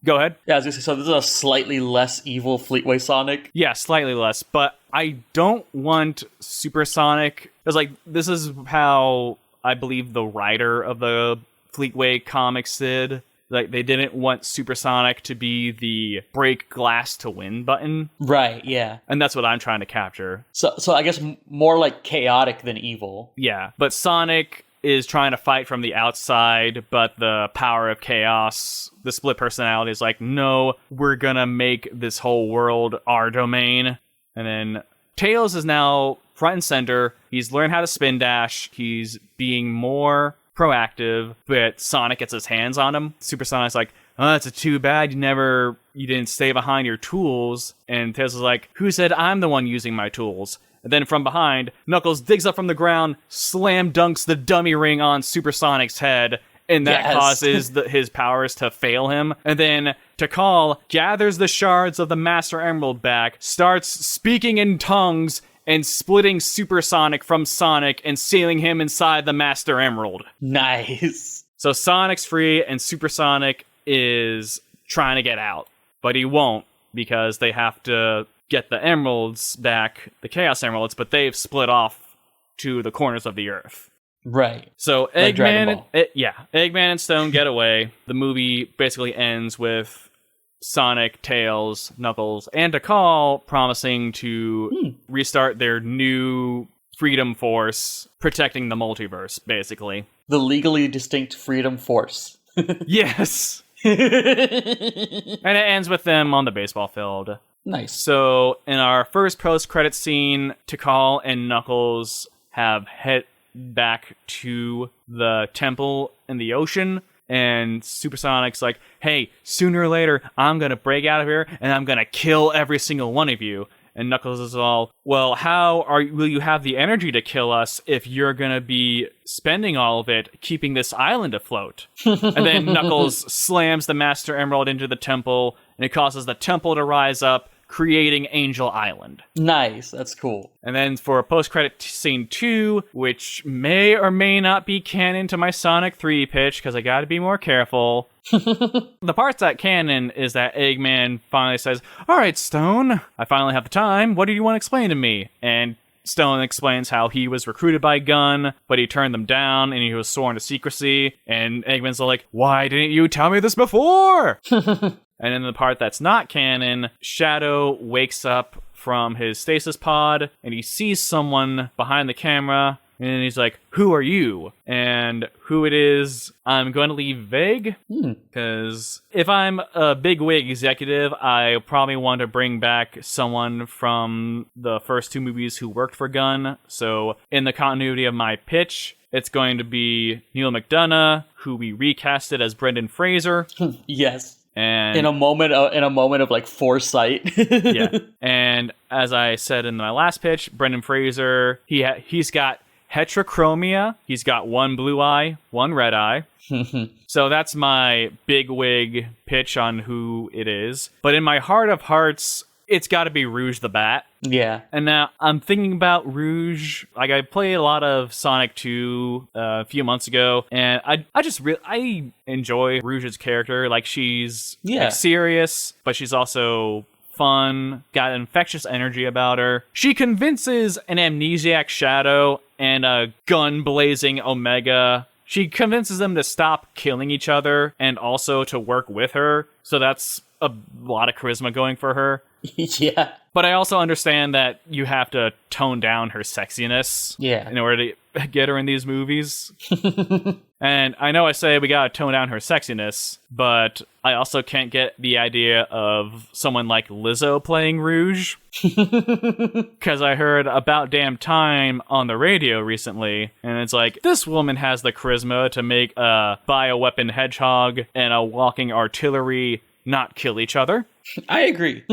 Speaker 2: Go ahead.
Speaker 3: Yeah, I was gonna say, so this is a slightly less evil Fleetway Sonic?
Speaker 2: Yeah, slightly less. But I don't want Supersonic... Because, like, this is how I believe the writer of the Fleetway comics did. Like, they didn't want Supersonic to be the break glass to win button.
Speaker 3: Right, yeah.
Speaker 2: And that's what I'm trying to capture.
Speaker 3: So I guess more like chaotic than evil.
Speaker 2: Yeah, but Sonic is trying to fight from the outside, but the power of chaos, the split personality, is like, no, we're gonna make this whole world our domain. And then Tails is now front and center. He's learned how to spin dash. He's being more proactive, but Sonic gets his hands on him. Supersonic's like, oh, that's too bad you didn't stay behind your tools. And Tails is like, who said I'm the one using my tools? And then from behind, Knuckles digs up from the ground, slam dunks the dummy ring on Supersonic's head, and that causes his powers to fail him. And then Tikal gathers the shards of the Master Emerald back, starts speaking in tongues, and splitting Supersonic from Sonic and sealing him inside the Master Emerald.
Speaker 3: Nice.
Speaker 2: So Sonic's free, and Supersonic is trying to get out. But he won't, because they have to get the emeralds back, the Chaos Emeralds, but they've split off to the corners of the Earth.
Speaker 3: Right.
Speaker 2: So
Speaker 3: like
Speaker 2: Eggman and Stone get away. The movie basically ends with Sonic, Tails, Knuckles, and Tikal promising to restart their new Freedom Force, protecting the multiverse, basically.
Speaker 3: The legally distinct Freedom Force.
Speaker 2: Yes! And it ends with them on the baseball field.
Speaker 3: Nice.
Speaker 2: So, in our first post-credit scene, Tikal and Knuckles have head back to the temple in the ocean, and Supersonic's like, hey, sooner or later, I'm gonna break out of here, and I'm gonna kill every single one of you. And Knuckles is all, well, will you have the energy to kill us if you're gonna be spending all of it keeping this island afloat? And then Knuckles slams the Master Emerald into the temple, and it causes the temple to rise up, creating Angel Island.
Speaker 3: Nice, that's cool.
Speaker 2: And then for post-credit scene 2, which may or may not be canon to my Sonic 3 pitch, because I gotta be more careful. The parts that canon is that Eggman finally says, all right, Stone, I finally have the time. What do you want to explain to me? And Stone explains how he was recruited by Gun, but he turned them down and he was sworn to secrecy. And Eggman's like, why didn't you tell me this before? And in the part that's not canon, Shadow wakes up from his stasis pod and he sees someone behind the camera. And he's like, who are you? And who it is, I'm going to leave vague. Because if I'm a bigwig executive, I probably want to bring back someone from the first 2 movies who worked for Gunn. So in the continuity of my pitch, it's going to be Neil McDonough, who we recasted as Brendan Fraser.
Speaker 3: Yes.
Speaker 2: And
Speaker 3: in a moment of like foresight.
Speaker 2: yeah. And as I said in my last pitch, Brendan Fraser, he's got heterochromia. He's got one blue eye, one red eye. So that's my big wig pitch on who it is. But in my heart of hearts, it's got to be Rouge the Bat.
Speaker 3: Yeah.
Speaker 2: And now I'm thinking about Rouge. Like, I played a lot of Sonic 2 a few months ago, and I enjoy Rouge's character. Like, she's like, serious, but she's also fun, got infectious energy about her. She convinces an amnesiac Shadow and a gun-blazing Omega. She convinces them to stop killing each other and also to work with her. So that's a lot of charisma going for her.
Speaker 3: Yeah.
Speaker 2: But I also understand that you have to tone down her sexiness in order to get her in these movies. And I know I say we gotta tone down her sexiness, but I also can't get the idea of someone like Lizzo playing Rouge. Because I heard About Damn Time on the radio recently, and it's like, this woman has the charisma to make a bioweapon hedgehog and a walking artillery not kill each other.
Speaker 3: I agree.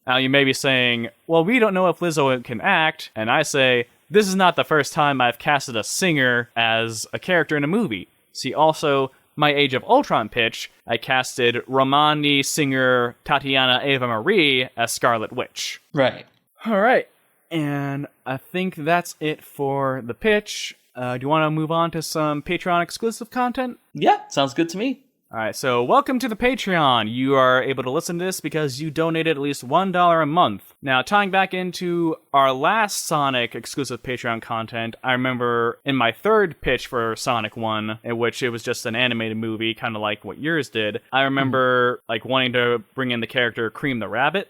Speaker 2: Now you may be saying, well, we don't know if Lizzo can act, and I say, this is not the first time I've casted a singer as a character in a movie. See, also, my Age of Ultron pitch, I casted Romani singer Tatiana Eva Marie as Scarlet Witch.
Speaker 3: Right.
Speaker 2: All right. And I think that's it for the pitch. Do you want to move on to some Patreon exclusive content?
Speaker 3: Yeah, sounds good to me.
Speaker 2: All right, so welcome to the Patreon. You are able to listen to this because you donated at least $1 a month. Now, tying back into our last Sonic exclusive Patreon content, I remember in my third pitch for Sonic 1, in which it was just an animated movie, kind of like what yours did, I remember like wanting to bring in the character Cream the Rabbit.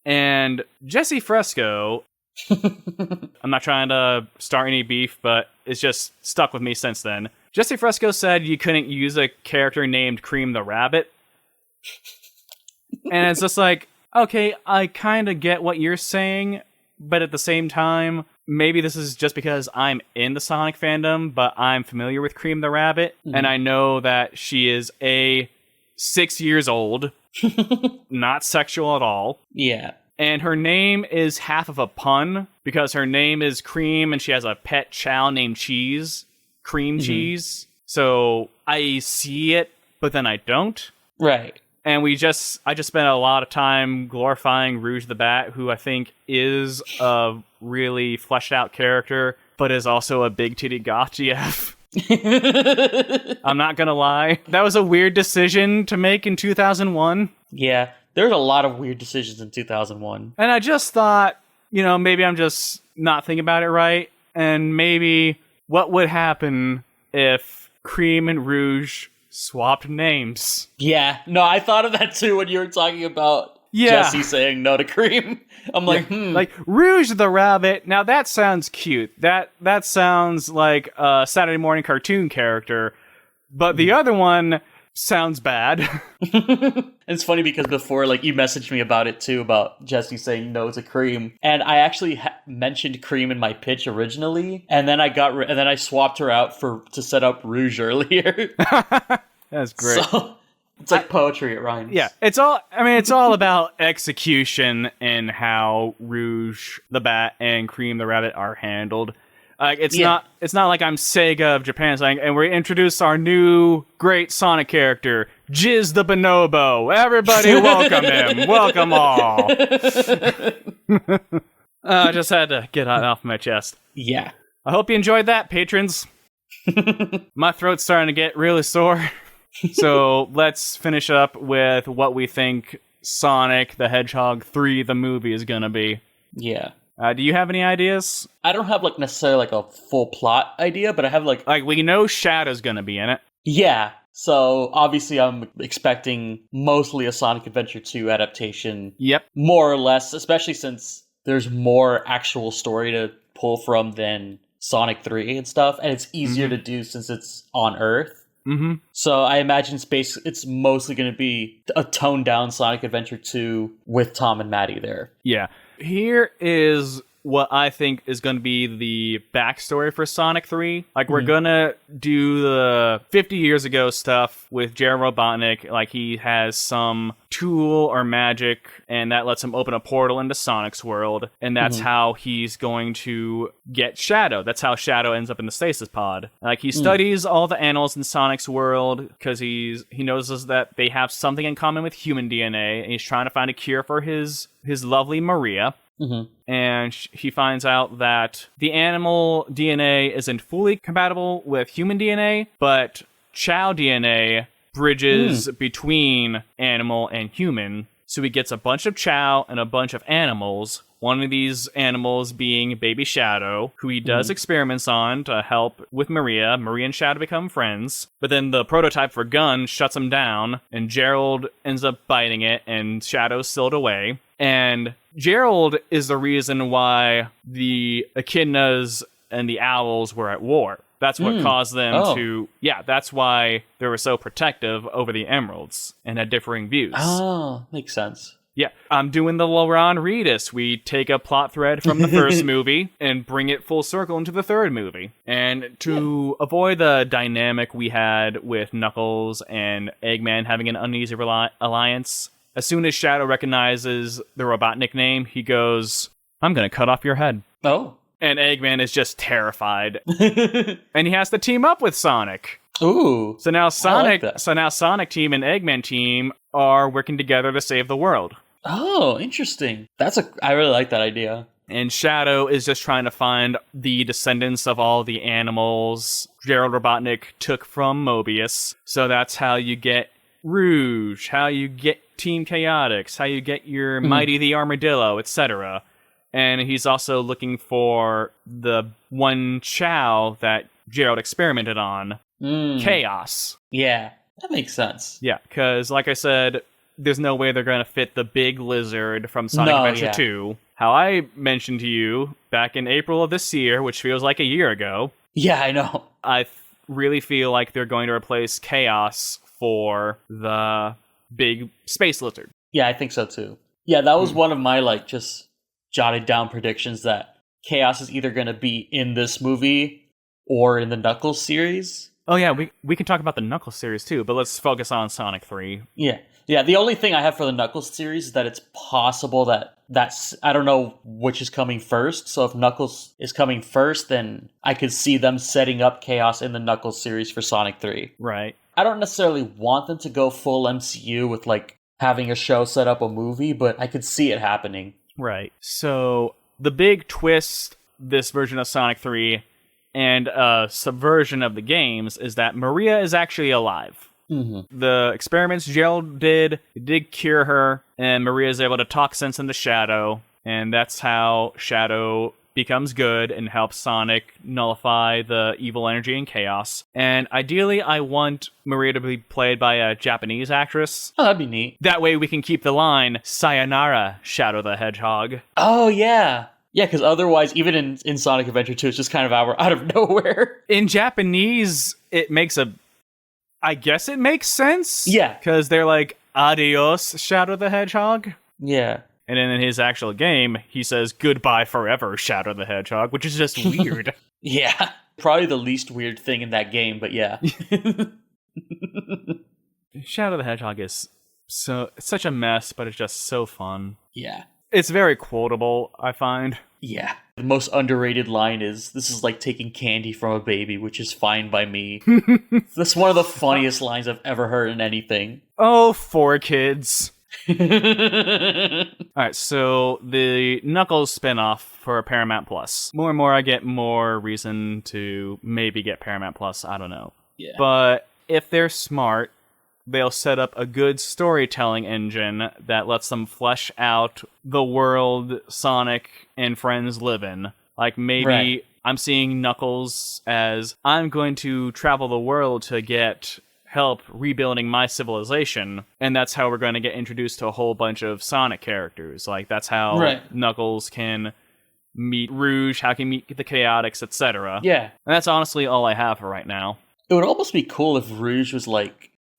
Speaker 2: And Jesse Fresco, I'm not trying to start any beef, but it's just stuck with me since then. Jesse Fresco said you couldn't use a character named Cream the Rabbit. And it's just like, okay, I kind of get what you're saying, but at the same time, maybe this is just because I'm in the Sonic fandom, but I'm familiar with Cream the Rabbit, and I know that she is 6 years old, not sexual at all.
Speaker 3: Yeah.
Speaker 2: And her name is half of a pun, because her name is Cream, and she has a pet chow named Cheese. Cream cheese. So I see it, but then I don't.
Speaker 3: Right.
Speaker 2: And I just spent a lot of time glorifying Rouge the Bat, who I think is a really fleshed out character, but is also a big titty goth GF. I'm not gonna lie. That was a weird decision to make in 2001.
Speaker 3: Yeah, there's a lot of weird decisions in 2001.
Speaker 2: And I just thought, maybe I'm just not thinking about it right, and maybe what would happen if Cream and Rouge swapped names?
Speaker 3: Yeah, no, I thought of that too when you were talking about Jesse saying no to Cream. I'm like,
Speaker 2: Like, Rouge the Rabbit, now that sounds cute. That sounds like a Saturday morning cartoon character. But the other one sounds bad.
Speaker 3: It's funny because before, like, you messaged me about it too, about Jesse saying no to Cream, and I actually mentioned Cream in my pitch originally, and then I swapped her out to set up Rouge earlier.
Speaker 2: That's great.
Speaker 3: So it's like poetry. It rhymes.
Speaker 2: Yeah, it's all about execution and how Rouge the Bat and Cream the Rabbit are handled. It's not like I'm Sega of Japan saying, and we introduce our new great Sonic character, Jizz the Bonobo. Everybody welcome him. Welcome all. I just had to get that off my chest.
Speaker 3: Yeah.
Speaker 2: I hope you enjoyed that, patrons. My throat's starting to get really sore. So let's finish up with what we think Sonic the Hedgehog 3, the movie, is going to be.
Speaker 3: Yeah.
Speaker 2: Do you have any ideas?
Speaker 3: I don't have necessarily a full plot idea, but I have
Speaker 2: like we know Shadow's gonna be in it.
Speaker 3: Yeah. So obviously I'm expecting mostly a Sonic Adventure 2 adaptation.
Speaker 2: Yep.
Speaker 3: More or less, especially since there's more actual story to pull from than Sonic 3 and stuff, and it's easier to do since it's on Earth.
Speaker 2: Mm-hmm.
Speaker 3: So I imagine it's mostly going to be a toned down Sonic Adventure 2 with Tom and Maddie there.
Speaker 2: Yeah. Here is what I think is going to be the backstory for Sonic 3. Like, we're going to do the 50 years ago stuff with Gerald Robotnik. Like, he has some tool or magic, and that lets him open a portal into Sonic's world. And that's how he's going to get Shadow. That's how Shadow ends up in the stasis pod. Like, he studies all the animals in Sonic's world because he notices that they have something in common with human DNA, and he's trying to find a cure for his lovely Maria. And he finds out that the animal DNA isn't fully compatible with human DNA, but Chow DNA bridges between animal and human. So he gets a bunch of Chow and a bunch of animals. One of these animals being Baby Shadow, who he does experiments on to help with Maria. Maria and Shadow become friends. But then the prototype for Gun shuts him down, and Gerald ends up biting it, and Shadow's sealed away. And Gerald is the reason why the echidnas and the owls were at war. That's what caused them to... Yeah, that's why they were so protective over the emeralds and had differing views.
Speaker 3: Oh, makes sense.
Speaker 2: Yeah, I'm doing the Laurent Reedus. We take a plot thread from the first movie and bring it full circle into the third movie. And to avoid the dynamic we had with Knuckles and Eggman having an uneasy alliance, as soon as Shadow recognizes the Robotnik name, he goes, "I'm going to cut off your head."
Speaker 3: Oh.
Speaker 2: And Eggman is just terrified. And he has to team up with Sonic.
Speaker 3: Ooh.
Speaker 2: So now Sonic
Speaker 3: I
Speaker 2: team and Eggman team are working together to save the world.
Speaker 3: Oh, interesting. I really like that idea.
Speaker 2: And Shadow is just trying to find the descendants of all the animals Gerald Robotnik took from Mobius. So that's how you get Rouge, how you get Team Chaotix, how you get your Mighty the Armadillo, etc. And he's also looking for the one Chow that Gerald experimented on, Chaos.
Speaker 3: Yeah, that makes sense.
Speaker 2: Yeah, because like I said, there's no way they're going to fit the big lizard from Sonic Adventure 2. How I mentioned to you back in April of this year, which feels like a year ago.
Speaker 3: Yeah, I know.
Speaker 2: I really feel like they're going to replace Chaos for the big space lizard.
Speaker 3: Yeah, I think so too. Yeah, that was one of my just jotted down predictions, that Chaos is either going to be in this movie or in the Knuckles series.
Speaker 2: Oh yeah, we can talk about the Knuckles series too, but let's focus on Sonic 3.
Speaker 3: Yeah, the only thing I have for the Knuckles series is that it's possible that's I don't know which is coming first. So if Knuckles is coming first, then I could see them setting up Chaos in the Knuckles series for Sonic 3.
Speaker 2: Right.
Speaker 3: I don't necessarily want them to go full MCU with having a show set up a movie, but I could see it happening.
Speaker 2: Right. So the big twist this version of Sonic 3 and a subversion of the games is that Maria is actually alive. The experiments Gerald did cure her, and Maria is able to talk sense into Shadow, and that's how Shadow becomes good and helps Sonic nullify the evil energy and chaos. And ideally, I want Maria to be played by a Japanese actress.
Speaker 3: Oh, that'd be neat.
Speaker 2: That way we can keep the line, "Sayonara, Shadow the Hedgehog."
Speaker 3: Oh, yeah. Yeah, because otherwise, even in Sonic Adventure 2, it's just kind of out of nowhere.
Speaker 2: In Japanese, I guess it makes sense.
Speaker 3: Yeah.
Speaker 2: Because they're like, "Adios, Shadow the Hedgehog."
Speaker 3: Yeah.
Speaker 2: And then in his actual game, he says, "Goodbye forever, Shadow the Hedgehog," which is just weird.
Speaker 3: Yeah. Probably the least weird thing in that game, but yeah.
Speaker 2: Shadow the Hedgehog is it's such a mess, but it's just so fun.
Speaker 3: Yeah.
Speaker 2: It's very quotable, I find.
Speaker 3: Yeah. The most underrated line is, "This is like taking candy from a baby, which is fine by me." That's one of the funniest lines I've ever heard in anything.
Speaker 2: Oh, 4Kids. Alright, so the Knuckles spinoff for Paramount Plus. More and more I get more reason to maybe get Paramount Plus, I don't know.
Speaker 3: Yeah.
Speaker 2: But if they're smart, they'll set up a good storytelling engine that lets them flesh out the world Sonic and friends live in. Like maybe I'm seeing Knuckles as, "I'm going to travel the world to get help rebuilding my civilization," and that's how we're going to get introduced to a whole bunch of Sonic characters. Like that's how Knuckles can meet Rouge, how he can meet the Chaotix, etc.
Speaker 3: Yeah.
Speaker 2: And that's honestly all I have for right now.
Speaker 3: It would almost be cool if Rouge was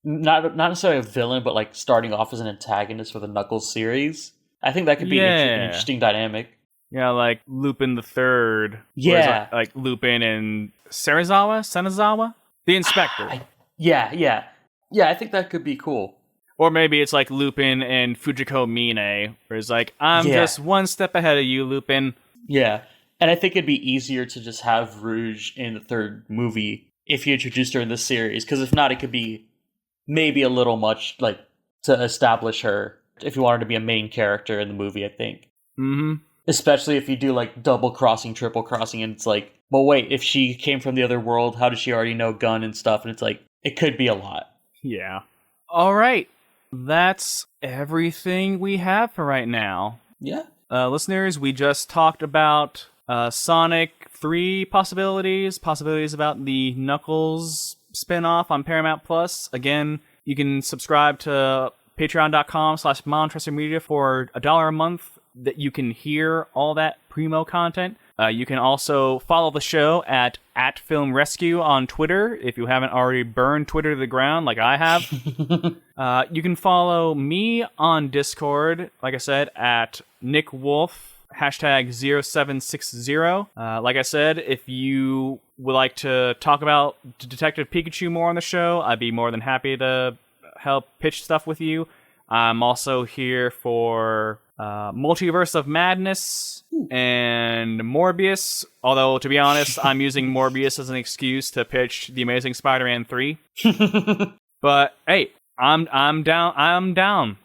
Speaker 3: not necessarily a villain, but starting off as an antagonist for the Knuckles series. I think that could be an interesting dynamic.
Speaker 2: Yeah, like Lupin the Third.
Speaker 3: Yeah.
Speaker 2: Like Lupin and Senazawa? The Inspector.
Speaker 3: Yeah, I think that could be cool.
Speaker 2: Or maybe it's like Lupin and Fujiko Mine, where it's like, I'm just one step ahead of you, Lupin.
Speaker 3: Yeah, and I think it'd be easier to just have Rouge in the third movie if you introduced her in this series, because if not, it could be maybe a little much, like, to establish her if you want her to be a main character in the movie, I think.
Speaker 2: Mm-hmm.
Speaker 3: Especially if you do, like, double crossing, triple crossing, and it's like, well, wait, if she came from the other world, how does she already know Gun and stuff? And it's like, it could be a lot.
Speaker 2: Yeah. All right. That's everything we have for right now.
Speaker 3: Yeah.
Speaker 2: Listeners, we just talked about Sonic 3 possibilities about the Knuckles spinoff on Paramount Plus. Again, you can subscribe to patreon.com/MonTresterMedia for $1 a month that you can hear all that primo content. You can also follow the show at Film Rescue on Twitter if you haven't already burned Twitter to the ground like I have. You can follow me on Discord, like I said, at Nick Wolf, #0760. Like I said, if you would like to talk about Detective Pikachu more on the show, I'd be more than happy to help pitch stuff with you. I'm also here for Multiverse of Madness and Morbius, although to be honest, I'm using Morbius as an excuse to pitch The Amazing Spider-Man 3. But hey, I'm down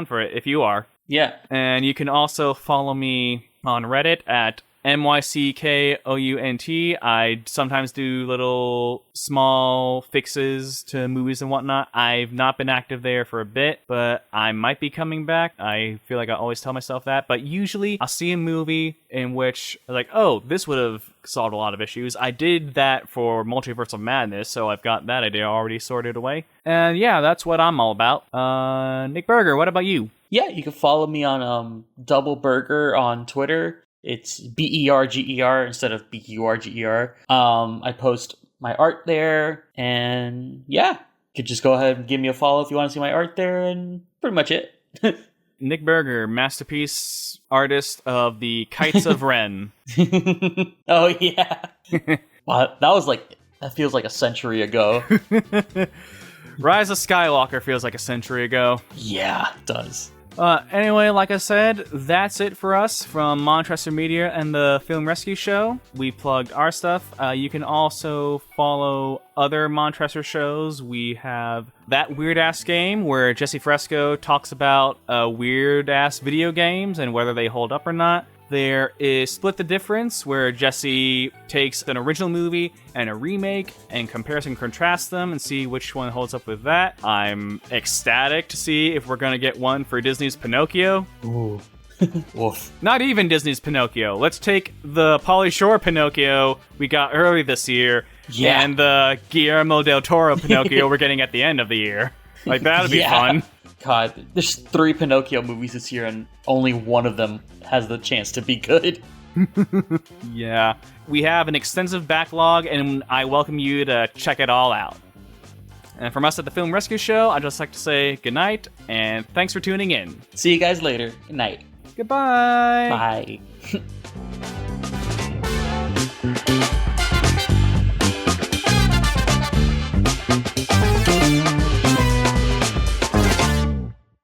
Speaker 2: for it if you are.
Speaker 3: Yeah.
Speaker 2: And you can also follow me on Reddit at MyCKOUNT. I sometimes do little small fixes to movies and whatnot. I've not been active there for a bit, but I might be coming back. I feel like I always tell myself that, but usually I'll see a movie in which I'm like, oh, this would have solved a lot of issues. I did that for Multiverse of Madness, so I've got that idea already sorted away. And yeah, that's what I'm all about. Nick Berger, what about you?
Speaker 3: Yeah, you can follow me on Double Burger on Twitter. It's BERGER instead of BURGER. I post my art there, and yeah, you could just go ahead and give me a follow if you want to see my art there, and pretty much it.
Speaker 2: Nick Berger, masterpiece artist of the Kites of Ren.
Speaker 3: Oh yeah. Wow, that feels like a century ago.
Speaker 2: Rise of Skywalker feels like a century ago.
Speaker 3: Yeah, it does.
Speaker 2: Anyway, like I said, that's it for us from Montrester Media and the Film Rescue Show. We plugged our stuff. You can also follow other Montrester shows. We have That Weird Ass Game, where Jesse Fresco talks about weird ass video games and whether they hold up or not. There is Split the Difference, where Jesse takes an original movie and a remake and compares and contrasts them and see which one holds up with that. I'm ecstatic to see if we're going to get one for Disney's Pinocchio.
Speaker 3: Ooh. Oof.
Speaker 2: Not even Disney's Pinocchio. Let's take the Pauly Shore Pinocchio we got early this year and the Guillermo del Toro Pinocchio we're getting at the end of the year. Like, that'd be fun.
Speaker 3: God, there's 3 Pinocchio movies this year, and only one of them has the chance to be good.
Speaker 2: Yeah. We have an extensive backlog, and I welcome you to check it all out. And from us at the Film Rescue Show, I'd just like to say good night, and thanks for tuning in.
Speaker 3: See you guys later. Good night.
Speaker 2: Goodbye.
Speaker 3: Bye.